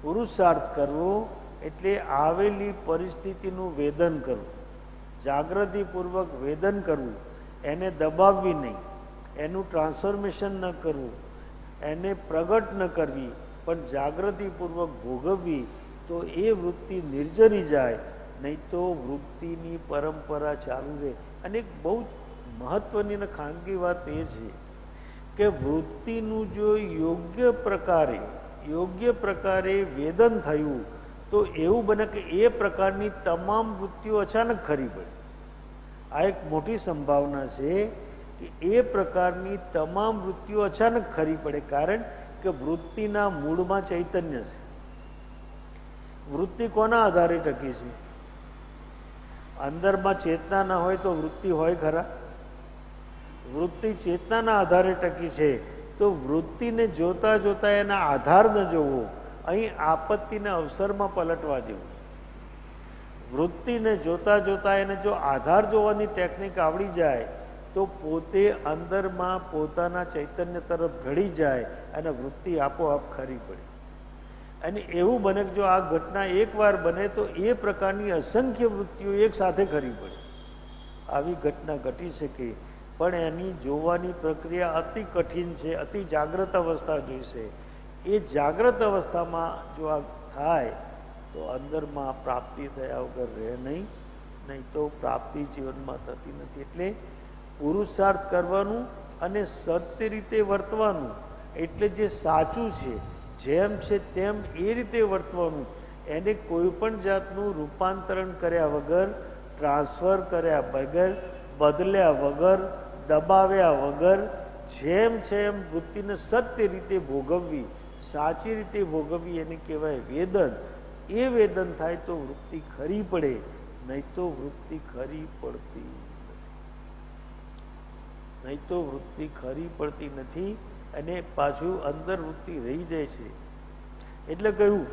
પુરુષાર્થ કરવો એટલે આવેલી પરિસ્થિતિનું વેદન કરવું, જાગૃતિપૂર્વક વેદન કરવું. એને દબાવવી નહીં, એનું ટ્રાન્સફોર્મેશન ન કરવું, એને પ્રગટ ન કરવી, પણ જાગૃતિપૂર્વક ભોગવવી. તો એ વૃત્તિ નિર્જરી જાય, નહીં તો વૃત્તિની પરંપરા ચાલુ રહે. અને એક બહુ મહત્વની અને ખાનગી વાત એ છે કે વૃત્તિનું જો યોગ્ય પ્રકારે વેદન થયું તો એવું બને કે એ પ્રકારની તમામ વૃત્તિઓ અચાનક ખરી પડે. આ એક મોટી સંભાવના છે કે એ પ્રકારની તમામ વૃત્તિઓ અચાનક ખરી પડે, કારણ કે વૃત્તિના મૂળમાં ચૈતન્ય છે. વૃત્તિ કોના આધારે ટકી છે? અંદરમાં ચેતના ના હોય તો વૃત્તિ હોય ખરા? વૃત્તિ ચેતનાના આધારે ટકી છે. તો વૃત્તિને જોતા જોતા એના આધાર ન જોવો, અહીં આપત્તિના અવસરમાં પલટવા જેવું. વૃત્તિને જોતા જોતા એને જો આધાર જોવાની ટેકનિક આવડી જાય તો પોતે અંદરમાં પોતાના ચૈતન્ય તરફ ઘડી જાય અને વૃત્તિ આપોઆપ ખરી પડે. અને એવું બને કે જો આ ઘટના એકવાર બને તો એ પ્રકારની અસંખ્ય વૃત્તિઓ એક સાથે ખરી પડે. આવી ઘટના ઘટી શકે, પણ એની જોવાની પ્રક્રિયા અતિ કઠિન છે. અતિ જાગ્રત અવસ્થા જોઈશે. એ જાગ્રત અવસ્થામાં જો આ થાય તો અંદરમાં પ્રાપ્તિ થયા વગર રહે નહીં તો પ્રાપ્તિ જીવનમાં થતી નથી. એટલે પુરુષાર્થ કરવાનું અને સત્ય રીતે વર્તવાનું, એટલે જે સાચું છે, જેમ છે તેમ એ રીતે વર્તવાનું. એને કોઈ પણ જાતનું રૂપાંતરણ કર્યા વગર, ટ્રાન્સફર કર્યા વગર, બદલ્યા વગર, દબાવ્યા વગર, જેમ છે એમ વૃત્તિને સત્ય રીતે ભોગવવી, સાચી રીતે ભોગવવી, એને કહેવાય વેદન. એ વેદન થાય તો વૃત્તિ ખરી પડે, નહીં તો વૃત્તિ ખરી પડતી નથી. અને પાછું અંદર વૃત્તિ રહી જાય છે. એટલે કહ્યું,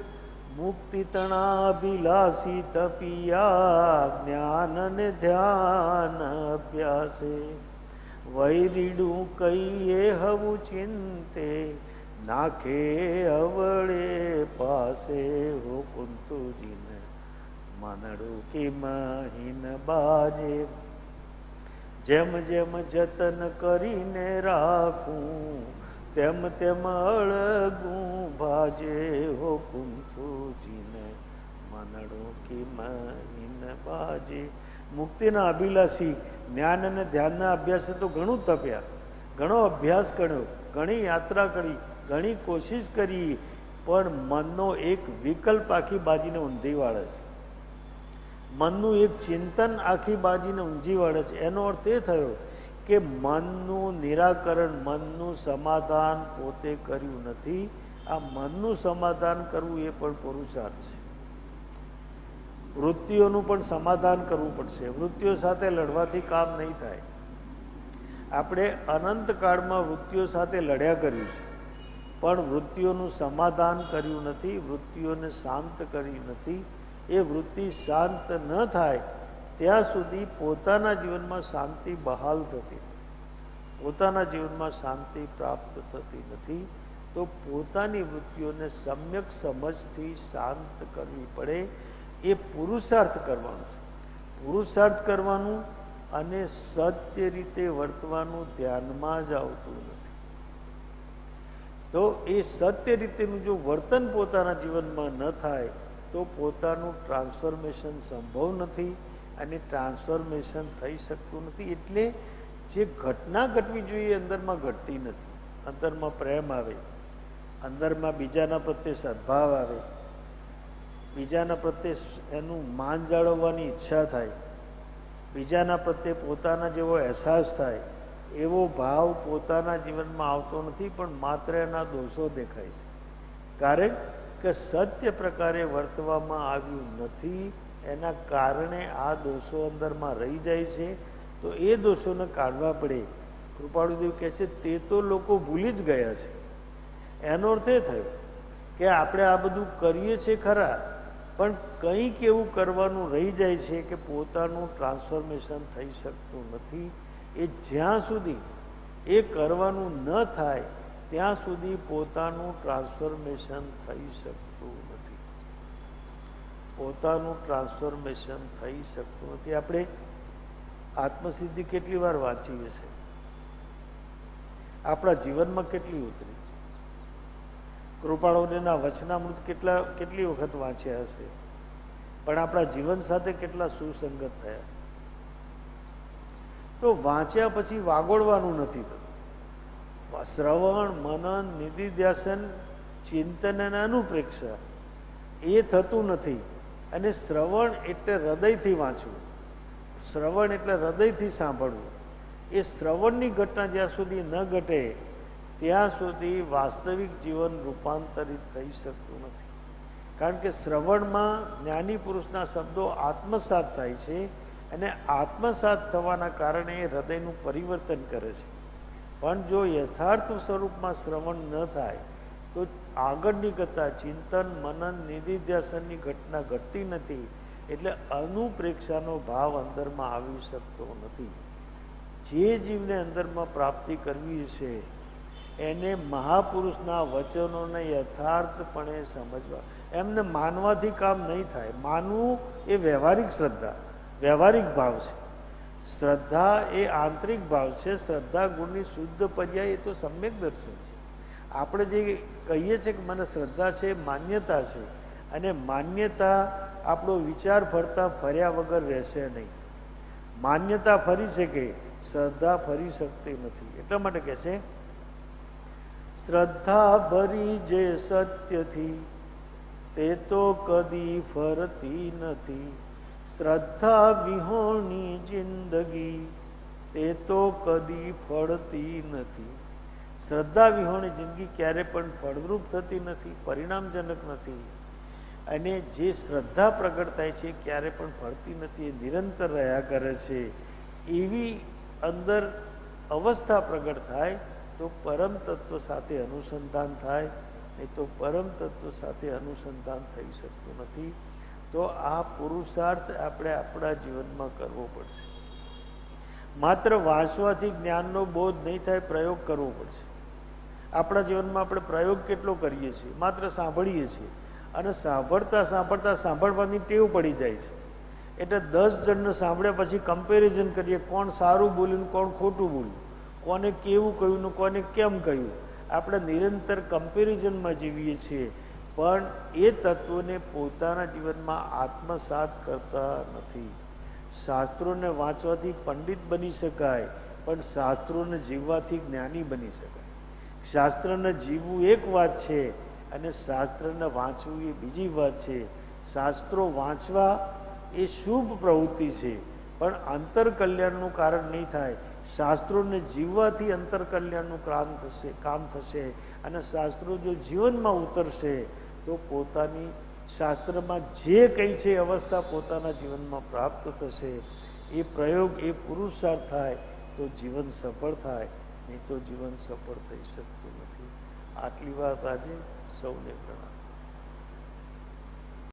મુક્તિ તણાભિલાષી તપિયા જ્ઞાન ને ધ્યાન અભ્યાસે, વૈરીડું કહીએ હવું ચિંતે, નાખે અવળે પાસે હો કુંતુજીને માનડું કી મહીન બાજે. જેમ જેમ જતન કરીને રાખું તેમ તેમ અળગું ભાજે હો કુંતુજીને માનડું કી મહીન બાજે. મુક્તિના અભિલાષી જ્ઞાન અને ધ્યાનના અભ્યાસે તો ઘણું તપ્યા, ઘણો અભ્યાસ કર્યો, ઘણી યાત્રા કરી, ઘણી કોશિશ કરી, પણ મનનો એક વિકલ્પ આખી બાજીને ઊંધી વાળે છે. મનનું એક ચિંતન આખી બાજીને ઊંધી વાળે છે. એનો અર્થ એ થયો કે મનનું નિરાકરણ, મનનું સમાધાન પોતે કર્યું નથી. આ મનનું સમાધાન કરવું એ પણ પુરુષાર્થ છે. વૃત્તિઓનું પણ સમાધાન કરવું પડશે. વૃત્તિઓ સાથે લડવાથી કામ નહીં થાય. આપણે અનંતકાળમાં વૃત્તિઓ સાથે લડ્યા કર્યું છે, પણ વૃત્તિઓનું સમાધાન કર્યું નથી, વૃત્તિઓને શાંત કરી નથી. એ વૃત્તિ શાંત ન થાય ત્યાં સુધી પોતાના જીવનમાં શાંતિ બહાલ થતી નથી, પોતાના જીવનમાં શાંતિ પ્રાપ્ત થતી નથી. તો પોતાની વૃત્તિઓને સમ્યક સમજથી શાંત કરવી પડે. એ પુરુષાર્થ કરવાનો છે. પુરુષાર્થ કરવાનું અને સત્ય રીતે વર્તવાનું ધ્યાનમાં જ આવતું નથી. તો એ સત્ય રીતેનું જો વર્તન પોતાના જીવનમાં ન થાય તો પોતાનું ટ્રાન્સફોર્મેશન સંભવ નથી અને ટ્રાન્સફોર્મેશન થઈ શકતું નથી. એટલે જે ઘટના ઘટવી જોઈએ અંદરમાં ઘટતી નથી. અંદરમાં પ્રેમ આવે, અંદરમાં બીજાના પ્રત્યે સદભાવ આવે, બીજાના પ્રત્યે એનું માન જાળવવાની ઈચ્છા થાય, બીજાના પ્રત્યે પોતાના જેવો અહેસાસ થાય, એવો ભાવ પોતાના જીવનમાં આવતો નથી, પણ માત્ર એના દોષો દેખાય છે. કારણ કે સત્ય પ્રકારે વર્તવામાં આવ્યું નથી. એના કારણે આ દોષો અંદરમાં રહી જાય છે. તો એ દોષોને કાઢવા પડે. કૃપાળુદેવ કહે છે તે તો લોકો ભૂલી જ ગયા છે. એનો અર્થ એ થયો કે આપણે આ બધું કરીએ છીએ ખરા, પણ કંઈક એવું કરવાનું રહી જાય છે કે પોતાનું ટ્રાન્સફોર્મેશન થઈ શકતું નથી. એ જ્યાં સુધી એ કરવાનું ન થાય ત્યાં સુધી પોતાનું ટ્રાન્સફોર્મેશન થઈ શકતું નથી. પોતાનું ટ્રાન્સફોર્મેશન થઈ શકતું નથી. આપણે આત્મસિદ્ધિ કેટલી વાર વાંચીએ છીએ, આપણા જીવનમાં કેટલી ઉતરી, કૃપાળુના વચનામૃત કેટલી વખત વાંચ્યા હશે, પણ આપણા જીવન સાથે કેટલા સુસંગત થયા. તો વાંચ્યા પછી વાગોળવાનું નથી થતું. શ્રવણ, મનન, નિધિધ્યાસન, ચિંતન અને અનુપ્રેક્ષા એ થતું નથી. અને શ્રવણ એટલે હૃદયથી વાંચવું, શ્રવણ એટલે હૃદયથી સાંભળવું. એ શ્રવણની ઘટના જ્યાં સુધી ન ઘટે ત્યાં સુધી વાસ્તવિક જીવન રૂપાંતરિત થઈ શકતું નથી. કારણ કે શ્રવણમાં જ્ઞાની પુરુષના શબ્દો આત્મસાત થાય છે અને આત્મસાત થવાના કારણે હૃદયનું પરિવર્તન કરે છે. પણ જો યથાર્થ સ્વરૂપમાં શ્રવણ ન થાય તો આગળની કથા, ચિંતન, મનન, નિધિધ્યાસનની ઘટના ઘટતી નથી. એટલે અનુપ્રેક્ષાનો ભાવ અંદરમાં આવી શકતો નથી. જે જીવને અંદરમાં પ્રાપ્તિ કરવી છે એને મહાપુરુષના વચનોને યથાર્થપણે સમજવા. એમને માનવાથી કામ નહીં થાય. માનવું એ વ્યવહારિક શ્રદ્ધા, વ્યવહારિક ભાવ છે. શ્રદ્ધા એ આંતરિક ભાવ છે. શ્રદ્ધા ગુણની શુદ્ધ પર્યાય એ તો સમ્યક દર્શન છે. આપણે જે કહીએ છીએ કે મને શ્રદ્ધા છે, માન્યતા છે, અને માન્યતા આપણો વિચાર ફર્યા વગર રહેશે નહીં. માન્યતા ફરી શકે, શ્રદ્ધા ફરી શકતી નથી. એટલા માટે કહે છે શ્રદ્ધા ભરી જે સત્યથી તે તો કદી ફરતી નથી. શ્રદ્ધા વિહોણી જિંદગી તે તો કદી ફળતી નથી. શ્રદ્ધા વિહોણી જિંદગી ક્યારે પણ ફળરૂપ થતી નથી, પરિણામજનક નથી. અને જે શ્રદ્ધા પ્રગટ થાય છે ક્યારે પણ ફળતી નથી, એ નિરંતર રહ્યા કરે છે. એવી અંદર અવસ્થા પ્રગટ થાય તો પરમ તત્વ સાથે અનુસંધાન થાય, નહીં તો પરમ તત્વ સાથે અનુસંધાન થઈ શકતું નથી. તો આ પુરુષાર્થ આપણે આપણા જીવનમાં કરવો પડશે. માત્ર વાંચવાથી જ્ઞાનનો બોધ નહીં થાય, પ્રયોગ કરવો પડશે. આપણા જીવનમાં આપણે પ્રયોગ કેટલો કરીએ છીએ, માત્ર સાંભળીએ છીએ અને સાંભળતા સાંભળતા સાંભળવાની ટેવ પડી જાય છે. એટલે 10 જણને સાંભળ્યા પછી કમ્પેરિઝન કરીએ, કોણ સારું બોલ્યું, કોણ ખોટું બોલ્યું, કોને કેવું કહ્યું ને કોને કેમ કહ્યું. આપણે નિરંતર કમ્પેરિઝનમાં જીવીએ છીએ, પણ એ તત્વોને પોતાના જીવનમાં આત્મસાત કરતા નથી. શાસ્ત્રોને વાંચવાથી પંડિત બની શકાય, પણ શાસ્ત્રોને જીવવાથી જ્ઞાની બની શકાય. શાસ્ત્રને જીવવું એક વાત છે અને શાસ્ત્રને વાંચવું એ બીજી વાત છે. શાસ્ત્રો વાંચવા એ શુભ પ્રવૃત્તિ છે, પણ અંતર કલ્યાણનું કારણ નહીં થાય. શાસ્ત્રોને જીવવાથી અંતર કલ્યાણનું કામ થશે અને શાસ્ત્રો જો જીવનમાં ઉતરશે તો પોતાની શાસ્ત્રમાં જે કંઈ છે અવસ્થા પોતાના જીવનમાં પ્રાપ્ત થશે. એ પ્રયોગ એ પુરુષાર્થ થાય તો જીવન સફળ થાય, નહીં તો જીવન સફળ થઈ શકતું નથી. આટલી વાત આજે સૌને પ્રણામ.